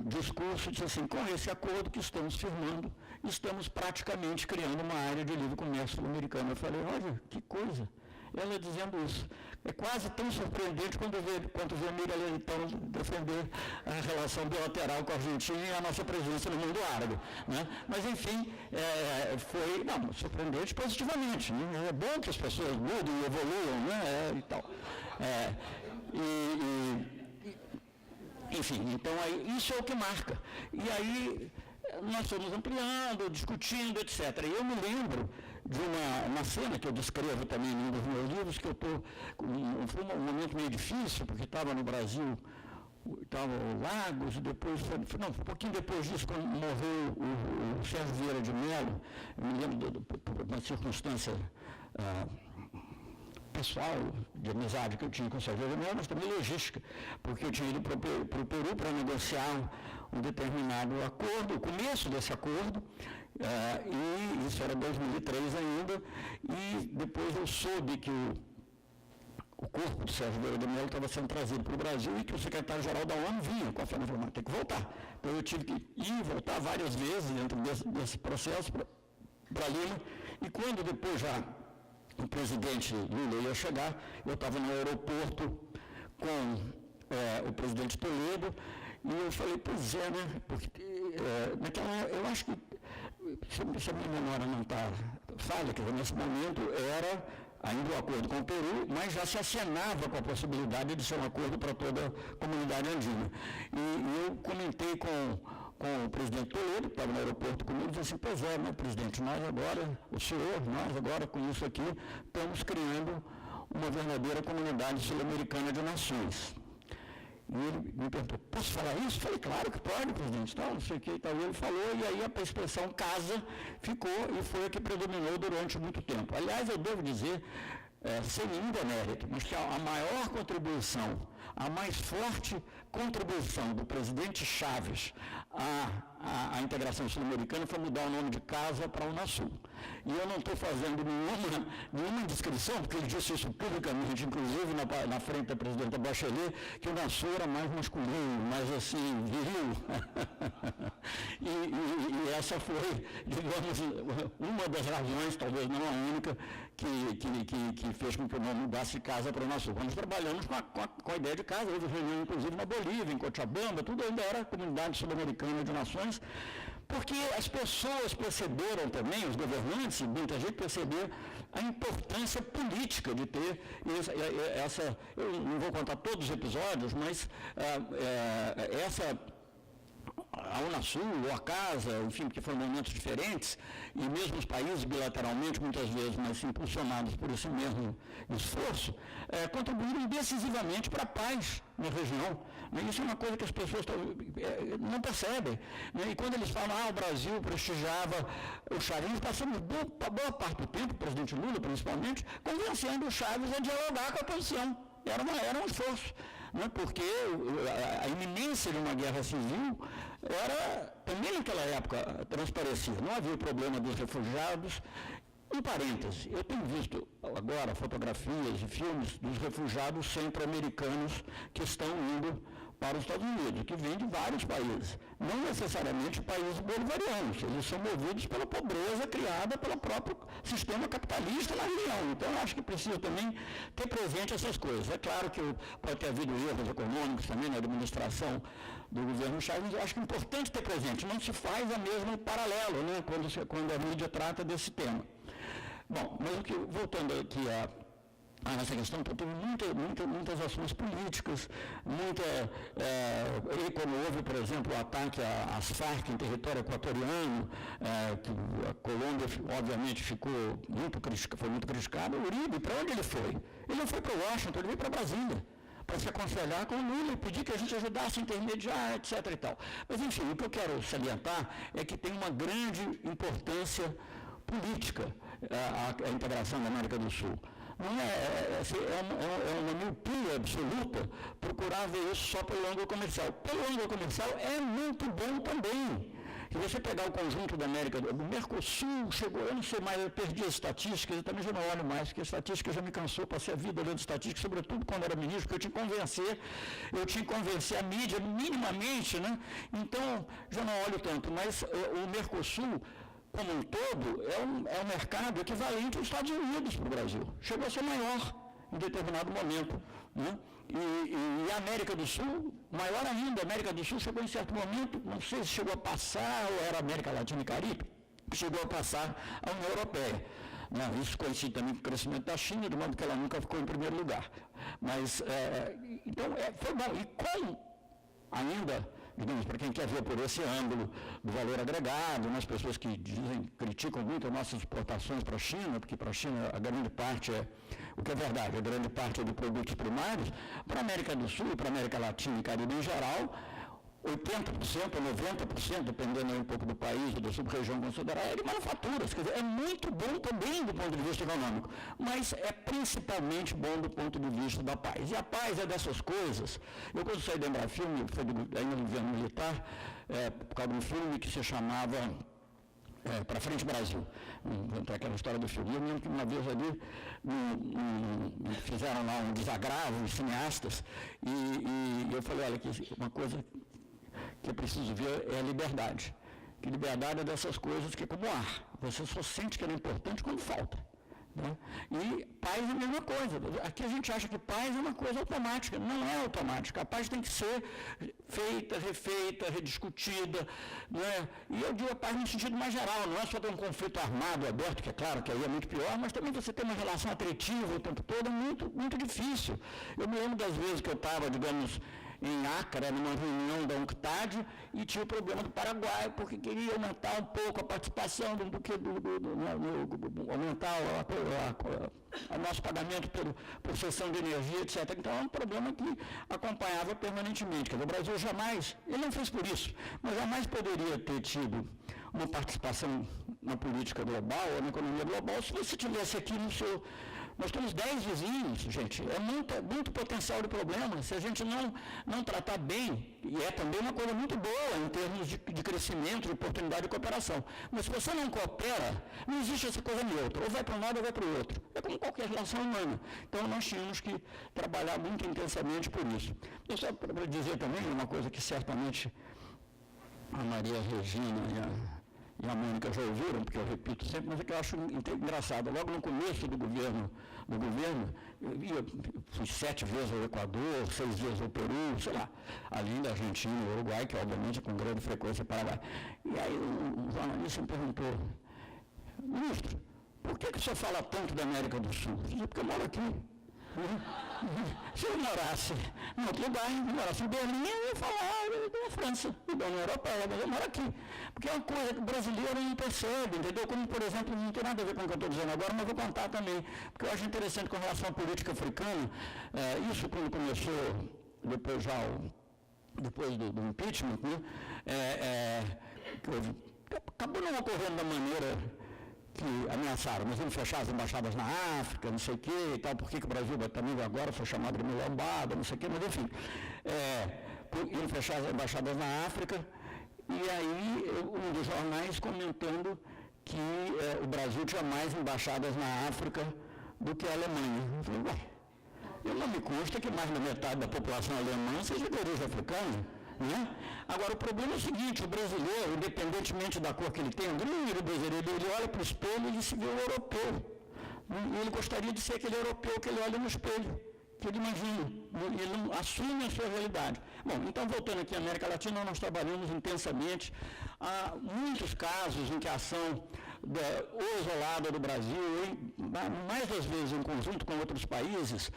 C: discurso disse assim, com esse acordo que estamos firmando, estamos praticamente criando uma área de livre comércio americana. Eu falei, olha, que coisa. Ela dizendo isso. É quase tão surpreendente quanto ver a Miriam Leitão defender a relação bilateral com a Argentina e a nossa presença no mundo árabe. Né? Mas, enfim, foi surpreendente positivamente. Né? É bom que as pessoas mudem e evoluam, né? E tal. Enfim, então isso é o que marca. E aí nós fomos ampliando, discutindo, etc. E eu me lembro de uma cena que eu descrevo também em um dos meus livros, que foi um momento meio difícil, porque estava no Brasil, estava o Lagos, e depois, um pouquinho depois disso, quando morreu o Sérgio Vieira de Mello, eu me lembro de uma circunstância pessoal, de amizade que eu tinha com o Sérgio Vieira de Mello, mas também logística, porque eu tinha ido para o Peru para negociar um determinado acordo, o começo desse acordo, e isso era 2003 ainda, e depois eu soube que o corpo do Sérgio Vieira de Mello estava sendo trazido para o Brasil e que o secretário-geral da ONU vinha com a Fernanda Fernandes, tem que voltar. Então eu tive que ir e voltar várias vezes dentro desse processo para Lima, e quando depois já o presidente Lula ia chegar, eu estava no aeroporto com o presidente Toledo, e eu falei, pois é, né? Porque eu acho que, se a minha memória não está falha, que nesse momento era ainda o acordo com o Peru, mas já se acenava com a possibilidade de ser um acordo para toda a comunidade andina. E eu comentei com o presidente Toledo, que estava no aeroporto comigo, e disse assim, pois é, né, presidente, nós agora com isso aqui, estamos criando uma verdadeira comunidade sul-americana de nações. E ele me perguntou, posso falar isso? Falei, claro que pode, presidente, tal, não sei o que e tal. E ele falou, e aí a expressão casa ficou e foi a que predominou durante muito tempo. Aliás, eu devo dizer, sem nenhum demérito, mas que a maior contribuição, a mais forte contribuição do presidente Chaves à integração sul-americana foi mudar o nome de casa para Unasul. E eu não estou fazendo nenhuma indiscrição, porque ele disse isso publicamente, inclusive na frente da presidenta Bachelet, que o Unasul era mais masculino, mais assim, viril. E essa foi, digamos, uma das razões, talvez não a única, que fez com que o nome mudasse de casa para o Unasul. Nós trabalhamos com a ideia de casa, houve reunião inclusive na Bolívia, em Cochabamba, tudo ainda era comunidade sul-americana de nações, porque as pessoas perceberam também, os governantes, muita gente percebeu a importância política de ter essa, eu não vou contar todos os episódios, mas a Unasul, ou a Casa, enfim, porque foram momentos diferentes, e mesmo os países bilateralmente, muitas vezes, mas impulsionados por esse mesmo esforço, contribuíram decisivamente para a paz na região. Isso é uma coisa que as pessoas não percebem. E quando eles falam, o Brasil prestigiava o Chaves, eles passamos boa parte do tempo, o presidente Lula principalmente, convencendo o Chaves a dialogar com a oposição. Era um esforço, né? Porque a iminência de uma guerra civil era, também naquela época, transparecia. Não havia o problema dos refugiados. Um parêntese, eu tenho visto agora fotografias e filmes dos refugiados centro-americanos que estão indo para os Estados Unidos, que vêm de vários países, não necessariamente países bolivarianos, eles são movidos pela pobreza criada pelo próprio sistema capitalista na região. Então, eu acho que precisa também ter presente essas coisas. É claro que pode ter havido erros econômicos também na administração do governo Chaves, mas eu acho que é importante ter presente, não se faz a mesma paralelo, né, quando a mídia trata desse tema. Bom, mas voltando aqui a essa questão, teve muitas ações políticas, quando houve, por exemplo, o ataque às Farc em território equatoriano, que a Colômbia, obviamente, foi muito criticada. O Uribe, para onde ele foi? Ele não foi para Washington, ele veio para Brasília, para se aconselhar com o Lula e pedir que a gente ajudasse a intermediar, etc. e tal. Mas, enfim, o que eu quero salientar é que tem uma grande importância política a integração da América do Sul. Não é uma miopia absoluta procurar ver isso só pelo ângulo comercial. Pelo ângulo comercial é muito bom também. Se você pegar o conjunto da América, do Mercosul chegou, eu não sei mais, eu perdi as estatísticas, eu também já não olho mais, porque a estatística já me cansou, passei a vida olhando estatísticas, sobretudo quando era ministro, porque eu tinha que convencer a mídia minimamente, né? Então, já não olho tanto, mas o Mercosul, como um todo, é um mercado equivalente aos Estados Unidos para o Brasil. Chegou a ser maior em determinado momento. Né? E a América do Sul, maior ainda, a América do Sul chegou em certo momento, não sei se chegou a passar, ou era América Latina e Caribe, chegou a passar a União Europeia. Né? Isso coincide também com o crescimento da China, de modo que ela nunca ficou em primeiro lugar. Mas, então, foi bom. E com ainda, digamos, para quem quer ver por esse ângulo do valor agregado, as pessoas que criticam muito as nossas exportações para a China, porque para a China a grande parte o que é verdade, a grande parte é de produtos primários, para a América do Sul e para a América Latina e Caribe em geral, 80% ou 90%, dependendo um pouco do país ou da sub-região considerada, é de manufaturas. Quer dizer, é muito bom também do ponto de vista econômico, mas é principalmente bom do ponto de vista da paz. E a paz é dessas coisas. Eu, quando saí da Embrafilme, foi ainda no governo militar, por causa de um filme que se chamava Para Frente Brasil, aquela história do filme. Eu lembro que uma vez ali fizeram lá um desagravo, os cineastas, e eu falei, olha, que uma coisa que eu preciso ver é a liberdade. Que liberdade é dessas coisas que é como ar. Você só sente que ela é importante quando falta. Né? E paz é a mesma coisa. Aqui a gente acha que paz é uma coisa automática. Não é automática. A paz tem que ser feita, refeita, rediscutida. Né? E eu digo a paz no sentido mais geral. Não é só ter um conflito armado, aberto, que é claro que aí é muito pior, mas também você ter uma relação afetiva o tempo todo é muito, muito difícil. Eu me lembro das vezes que eu estava, digamos, em Acre, numa reunião da UNCTAD, e tinha o problema do Paraguai, porque queria aumentar um pouco a participação aumentar o nosso pagamento por cessão de energia, etc. Então, é um problema que acompanhava permanentemente. Quer dizer, o Brasil jamais, ele não fez por isso, mas jamais poderia ter tido uma participação na política global ou na economia global se você tivesse aqui no seu... Nós temos 10 vizinhos, gente, é muito potencial de problema. Se a gente não tratar bem, e é também uma coisa muito boa em termos de crescimento, de oportunidade de cooperação. Mas se você não coopera, não existe essa coisa neutra, ou vai para um lado ou vai para o outro. É como qualquer relação humana. Então nós tínhamos que trabalhar muito intensamente por isso. Eu só para dizer também uma coisa que certamente a Maria Regina e a Mônica já ouviram, porque eu repito sempre, mas é que eu acho engraçado. Logo no começo do governo eu fui 7 vezes ao Equador, 6 vezes ao Peru, sei lá, além da Argentina e Uruguai, que obviamente com grande frequência Paraguai. E aí um jornalista me perguntou, ministro, por que o senhor fala tanto da América do Sul? Eu disse, porque eu moro aqui. Se eu morasse em outro lugar, eu morasse em Berlim, eu ia falar da França, da União Europeia, mas eu moro aqui. Porque é uma coisa que o brasileiro não percebe, entendeu? Como, por exemplo, não tem nada a ver com o que eu estou dizendo agora, mas vou contar também. Porque eu acho interessante com relação à política africana, isso quando começou, depois do impeachment, né, acabou não ocorrendo da maneira que ameaçaram, mas vamos fechar as embaixadas na África, não sei o quê e tal, por que o Brasil também agora foi chamado de mulambada, não sei o quê, mas enfim, iam fechar as embaixadas na África, e aí um dos jornais comentando que o Brasil tinha mais embaixadas na África do que a Alemanha. Eu falei, ué, não me consta que mais da metade da população alemã seja de origem africana. Né? Agora, o problema é o seguinte, o brasileiro, independentemente da cor que ele tem, o brasileiro, ele olha para o espelho e ele se vê um europeu. E ele gostaria de ser aquele europeu que ele olha no espelho, que ele imagina, ele não assume a sua realidade. Bom, então, voltando aqui à América Latina, nós trabalhamos intensamente. Há muitos casos em que a ação ou isolada do Brasil, mais das vezes em conjunto com outros países,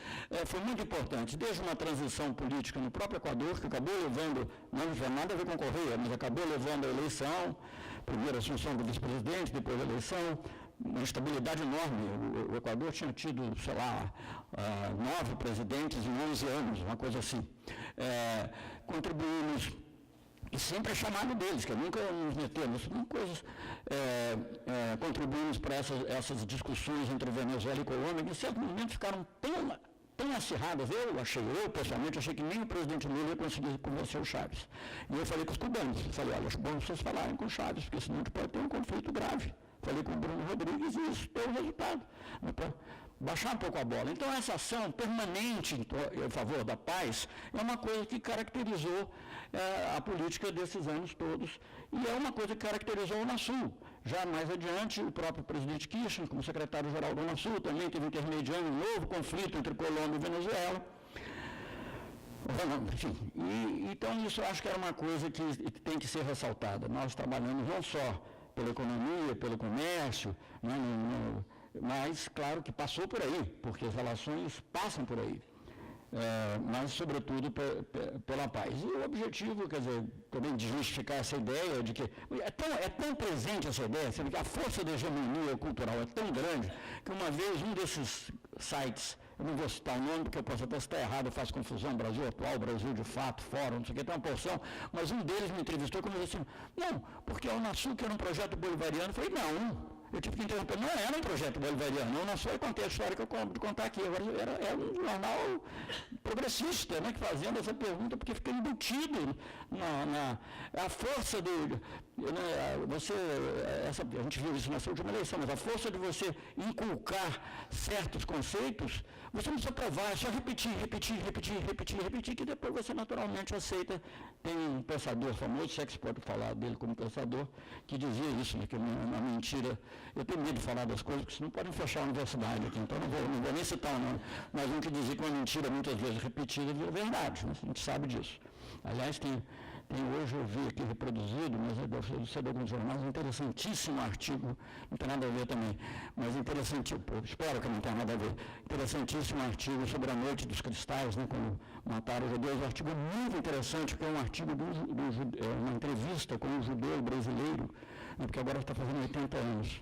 C: foi muito importante, desde uma transição política no próprio Equador, que acabou levando, não tinha nada a ver com Correia, mas acabou levando a eleição, primeiro a assunção do vice-presidente, depois a eleição, uma instabilidade enorme. O Equador tinha tido, sei lá, 9 presidentes em 11 anos, uma coisa assim. Contribuímos, e sempre é chamado deles, que nunca nos metemos em coisas, contribuímos para essas discussões entre Venezuela e Colômbia, que em certo momento ficaram tão acirradas. Eu pessoalmente achei que nem o presidente Lula ia conseguir convencer o Chaves. E eu falei com os cubanos, olha, acho bom vocês falarem com o Chaves, porque senão a gente pode ter um conflito grave. Falei com o Bruno Rodrigues e isso deu o resultado. Baixar um pouco a bola. Então, essa ação permanente em favor da paz é uma coisa que caracterizou a política desses anos todos e é uma coisa que caracterizou o Unasul. Já mais adiante, o próprio presidente Kirchner, como secretário-geral do Unasul, também teve intermediando um novo conflito entre Colômbia e Venezuela. Enfim, então, isso eu acho que era uma coisa que tem que ser ressaltada. Nós trabalhamos não só pela economia, pelo comércio, mas, claro, que passou por aí, porque as relações passam por aí, mas, sobretudo, pela paz. E o objetivo, quer dizer, também de justificar essa ideia de que é tão presente essa ideia, sabe, que a força da hegemonia cultural é tão grande, que uma vez um desses sites, eu não vou citar o nome, porque eu posso até estar errado, eu faço confusão, Brasil Atual, Brasil de Fato, Fórum, não sei o que, tem uma porção, mas um deles me entrevistou e disse assim, não, porque a Unasul que era um projeto bolivariano, eu falei, não, eu tive que interromper, não era um projeto bolivariano, a Unasul, eu contei a história que eu acabo de contar aqui, agora era um jornal progressista, né, que fazendo essa pergunta, porque fica embutido a força do... a gente viu isso nessa última eleição, mas a força de você inculcar certos conceitos, você não precisa provar, é só repetir, que depois você naturalmente aceita. Tem um pensador famoso, se é que se pode falar dele como pensador, que dizia isso, né, que uma mentira, eu tenho medo de falar das coisas, porque senão podem fechar a universidade aqui, então não vou nem citar o nome, mas um que dizia que uma mentira muitas vezes repetida é verdade, né, a gente sabe disso. Aliás, hoje eu vi aqui reproduzido, mas eu sei de alguns jornais, um interessantíssimo artigo, não tem nada a ver também, mas interessantíssimo, espero que não tenha nada a ver, interessantíssimo artigo sobre a Noite dos Cristais, né, como mataram os judeus, um artigo muito interessante, que é um artigo uma entrevista com um judeu brasileiro, né, porque agora está fazendo 80 anos.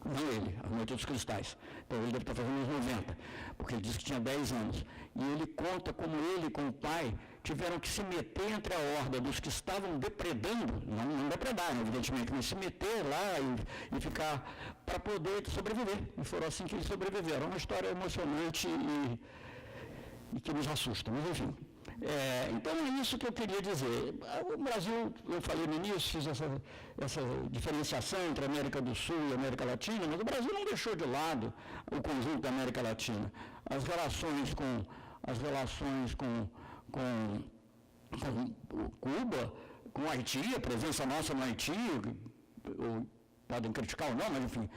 C: Não ele, a Noite dos Cristais. Então ele deve estar fazendo uns 90, porque ele disse que tinha 10 anos. E ele conta como ele com o pai tiveram que se meter entre a horda dos que estavam depredando, não depredaram, evidentemente, mas se meter lá e ficar para poder sobreviver. E foram assim que eles sobreviveram. É uma história emocionante e que nos assusta, mas enfim. Então é isso que eu queria dizer. O Brasil, eu falei no início, fiz essa diferenciação entre a América do Sul e a América Latina, mas o Brasil não deixou de lado o conjunto da América Latina. As relações com Cuba, com Haiti, a presença nossa no Haiti, podem criticar ou não, mas enfim,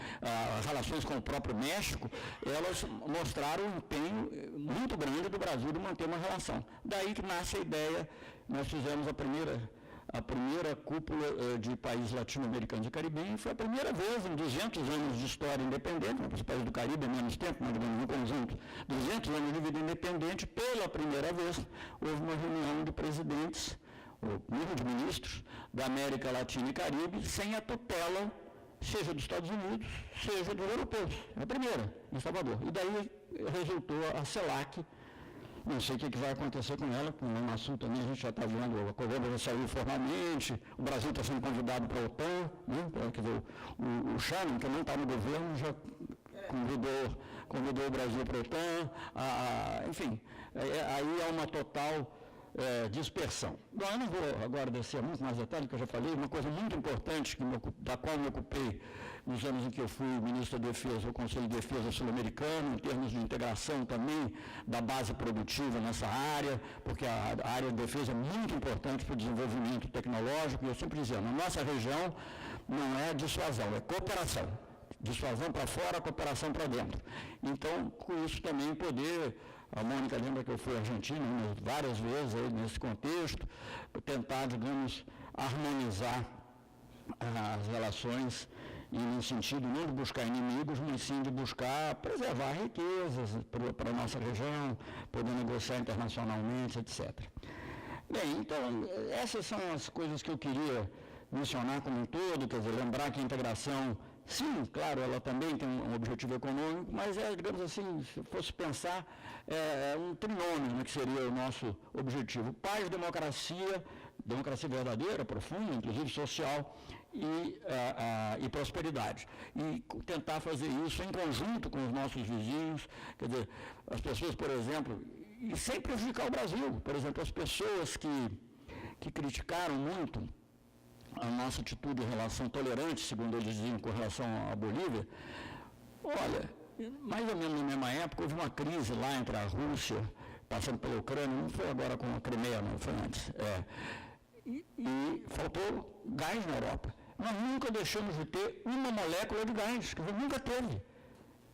C: as relações com o próprio México, elas mostraram um empenho muito grande do Brasil de manter uma relação. Daí que nasce a ideia, nós fizemos a primeira a primeira cúpula de países latino-americanos e caribenhos. Foi a primeira vez em 200 anos de história independente, os países do Caribe há menos tempo, mas no conjunto, 200 anos de vida independente, pela primeira vez houve uma reunião de presidentes, ou nível de ministros, da América Latina e Caribe, sem a tutela, seja dos Estados Unidos, seja dos europeus. É a primeira, em Salvador. E daí resultou a CELAC. Não sei o que vai acontecer com ela, com o Unasul também a gente já está vendo, a Colômbia já saiu formalmente, o Brasil está sendo convidado para a OTAN, né? Quer dizer, o Shannon, que não está no governo, já convidou o Brasil para a OTAN, enfim, aí há uma total dispersão. Bom, eu não vou agora descer muito mais detalhes, que eu já falei, uma coisa muito importante da qual me ocupei nos anos em que eu fui ministro da Defesa, o Conselho de Defesa Sul-Americano, em termos de integração também da base produtiva nessa área, porque a área de defesa é muito importante para o desenvolvimento tecnológico, e eu sempre dizia, na nossa região não é dissuasão, é cooperação. Dissuasão para fora, cooperação para dentro. Então, com isso também poder... A Mônica lembra que eu fui à Argentina várias vezes aí, nesse contexto, tentar, digamos, harmonizar as relações e no sentido não de buscar inimigos, mas sim de buscar preservar riquezas para a nossa região, poder negociar internacionalmente, etc. Bem, então, essas são as coisas que eu queria mencionar como um todo, quer dizer, lembrar que a integração, sim, claro, ela também tem um objetivo econômico, mas digamos assim, se fosse pensar, um trinômio, né, que seria o nosso objetivo. Paz, democracia verdadeira, profunda, inclusive social, e prosperidade. E tentar fazer isso em conjunto com os nossos vizinhos, quer dizer, as pessoas, por exemplo, e sem prejudicar o Brasil, por exemplo, as pessoas que criticaram muito a nossa atitude em relação tolerante, segundo eles diziam, com relação à Bolívia, olha, mais ou menos na mesma época, houve uma crise lá entre a Rússia, passando pela Ucrânia, não foi agora com a Crimeia, não, foi antes, e faltou gás na Europa. Nós nunca deixamos de ter uma molécula de gás, quer dizer, nunca teve.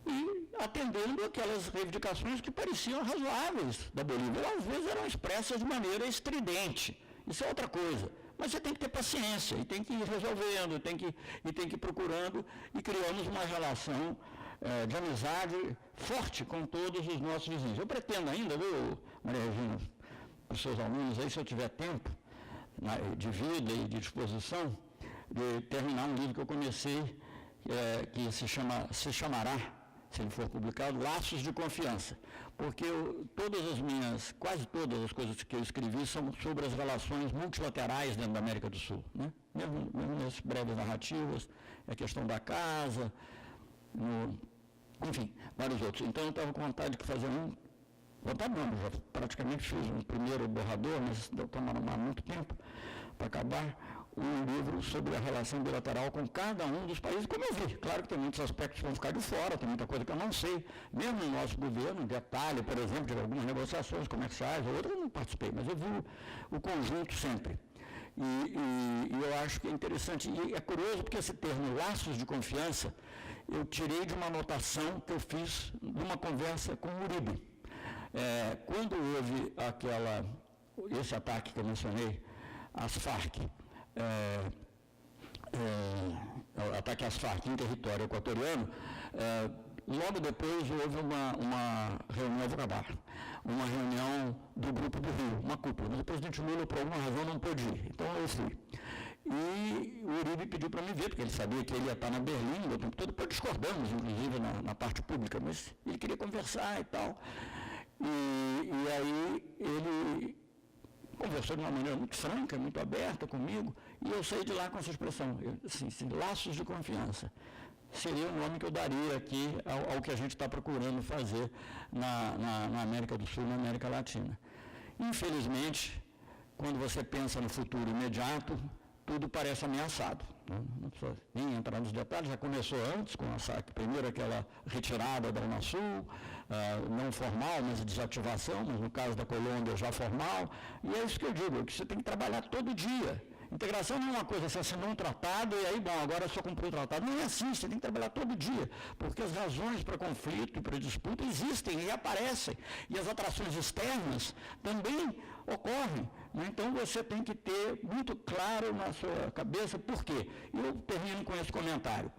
C: E atendendo aquelas reivindicações que pareciam razoáveis da Bolívia, às vezes eram expressas de maneira estridente. Isso é outra coisa. Mas você tem que ter paciência, e tem que ir resolvendo, e tem que ir procurando, e criamos uma relação de amizade forte com todos os nossos vizinhos. Eu pretendo ainda, viu, Maria Regina, para os seus alunos, aí, se eu tiver tempo de vida e de disposição, de terminar um livro que eu comecei, que se chamará, se ele for publicado, Laços de Confiança, porque quase todas as coisas que eu escrevi são sobre as relações multilaterais dentro da América do Sul, né? Mesmo nessas breves narrativas, a questão da casa, enfim, vários outros. Então eu estava com vontade de fazer vontade não, já praticamente fiz um primeiro borrador, mas tomaram muito tempo para acabar, um livro sobre a relação bilateral com cada um dos países, como eu vi. Claro que tem muitos aspectos que vão ficar de fora, tem muita coisa que eu não sei. Mesmo no nosso governo, em detalhe, por exemplo, de algumas negociações comerciais, outras eu não participei, mas eu vi o conjunto sempre. E eu acho que é interessante, e é curioso porque esse termo, laços de confiança, eu tirei de uma anotação que eu fiz de uma conversa com o Uribe. Quando houve esse ataque que eu mencionei, às Farc, ataque às Farc em território equatoriano, logo depois houve uma reunião, eu vou acabar, uma reunião do Grupo do Rio, uma cúpula, mas o presidente Lula, por alguma razão, não pôde ir, então eu fui. E o Uribe pediu para me ver, porque ele sabia que ele ia estar na Berlim o tempo todo, depois discordamos, inclusive, na parte pública, mas ele queria conversar e tal. E aí ele conversou de uma maneira muito franca, muito aberta comigo, e eu saí de lá com essa expressão, assim, laços de confiança. Seria o nome que eu daria aqui ao que a gente está procurando fazer na América do Sul e na América Latina. Infelizmente, quando você pensa no futuro imediato, tudo parece ameaçado. Não precisa nem entrar nos detalhes, já começou antes com a SAC, primeiro aquela retirada da Unasul, não formal, mas desativação, mas no caso da Colômbia já formal, e é isso que eu digo, que você tem que trabalhar todo dia. Integração não é uma coisa, você assinou um tratado e aí, bom, agora só cumpriu o tratado. Não é assim, você tem que trabalhar todo dia, porque as razões para conflito e para disputa existem e aparecem, e as atrações externas também ocorrem. Né? Então, você tem que ter muito claro na sua cabeça por quê. E eu termino com esse comentário.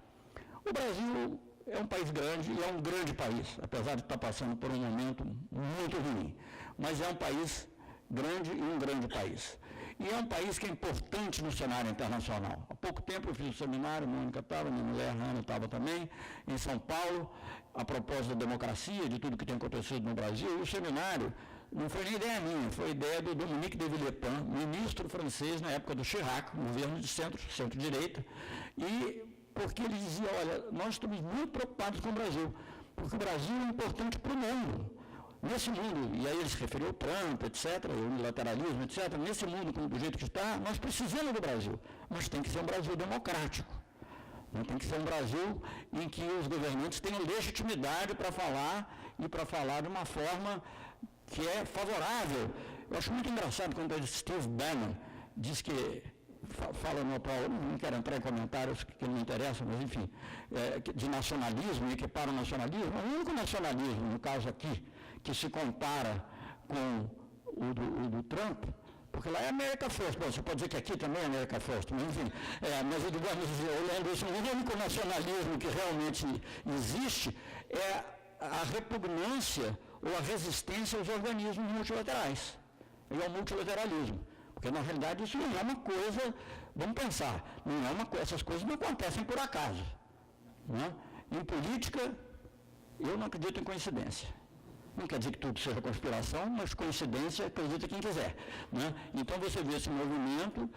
C: O Brasil é um país grande e é um grande país, apesar de estar passando por um momento muito ruim. Mas é um país grande e um grande país. E é um país que é importante no cenário internacional. Há pouco tempo eu fiz um seminário, Mônica estava, minha mulher Ana estava também, em São Paulo, a propósito da democracia, de tudo que tem acontecido no Brasil. E o seminário não foi nem ideia minha, foi ideia do Dominique de Villepin, ministro francês na época do Chirac, governo de centro-direita, e porque ele dizia, olha, nós estamos muito preocupados com o Brasil, porque o Brasil é importante para o mundo. Nesse mundo, e aí ele se referiu ao Trump, etc., o unilateralismo, etc., nesse mundo do jeito que está, nós precisamos do Brasil, mas tem que ser um Brasil democrático. Não tem que ser um Brasil em que os governantes tenham legitimidade para falar e para falar de uma forma que é favorável. Eu acho muito engraçado quando o Steve Bannon diz que fala no Paulo, não quero entrar em comentários que não interessam, mas enfim, de nacionalismo, equipara o nacionalismo, o único nacionalismo, no caso aqui, que se compara com o do Trump, porque lá é America First, bom, você pode dizer que aqui também é America First, mas enfim, mas digamos, olhando isso, o único nacionalismo que realmente existe é a repugnância ou a resistência aos organismos multilaterais, e ao multilateralismo. Porque, na realidade, isso não é uma coisa, vamos pensar, não é uma coisa, essas coisas não acontecem por acaso. Né? Em política, eu não acredito em coincidência. Não quer dizer que tudo seja conspiração, mas coincidência acredita quem quiser. Né? Então, você vê esse movimento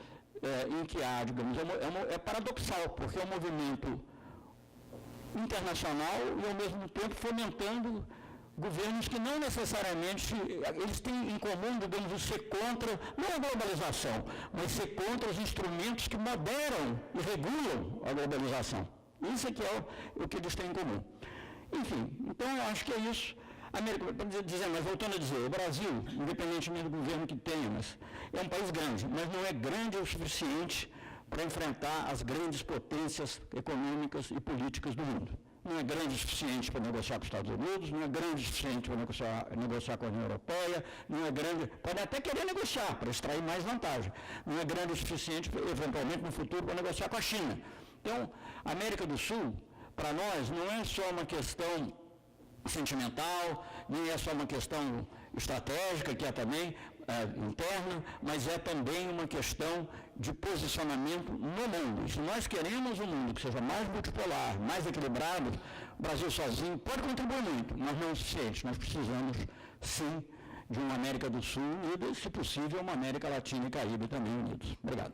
C: em que há, digamos, é paradoxal, porque é um movimento internacional e, ao mesmo tempo, fomentando governos que não necessariamente, eles têm em comum, digamos, ser contra, não a globalização, mas ser contra os instrumentos que moderam e regulam a globalização. Isso é que é o que eles têm em comum. Enfim, então eu acho que é isso. Mas voltando a dizer, o Brasil, independentemente do governo que tenha, mas é um país grande, mas não é grande o suficiente para enfrentar as grandes potências econômicas e políticas do mundo. Não é grande o suficiente para negociar com os Estados Unidos, não é grande o suficiente para negociar com a União Europeia, não é grande, pode até querer negociar para extrair mais vantagem, não é grande o suficiente, eventualmente, no futuro, para negociar com a China. Então, a América do Sul, para nós, não é só uma questão sentimental, nem é só uma questão estratégica, que é também interna, mas é também uma questão de posicionamento no mundo. E se nós queremos um mundo que seja mais multipolar, mais equilibrado, o Brasil sozinho pode contribuir muito, mas não é o suficiente. Nós precisamos, sim, de uma América do Sul unida e, se possível, uma América Latina e Caribe também unidos. Obrigado.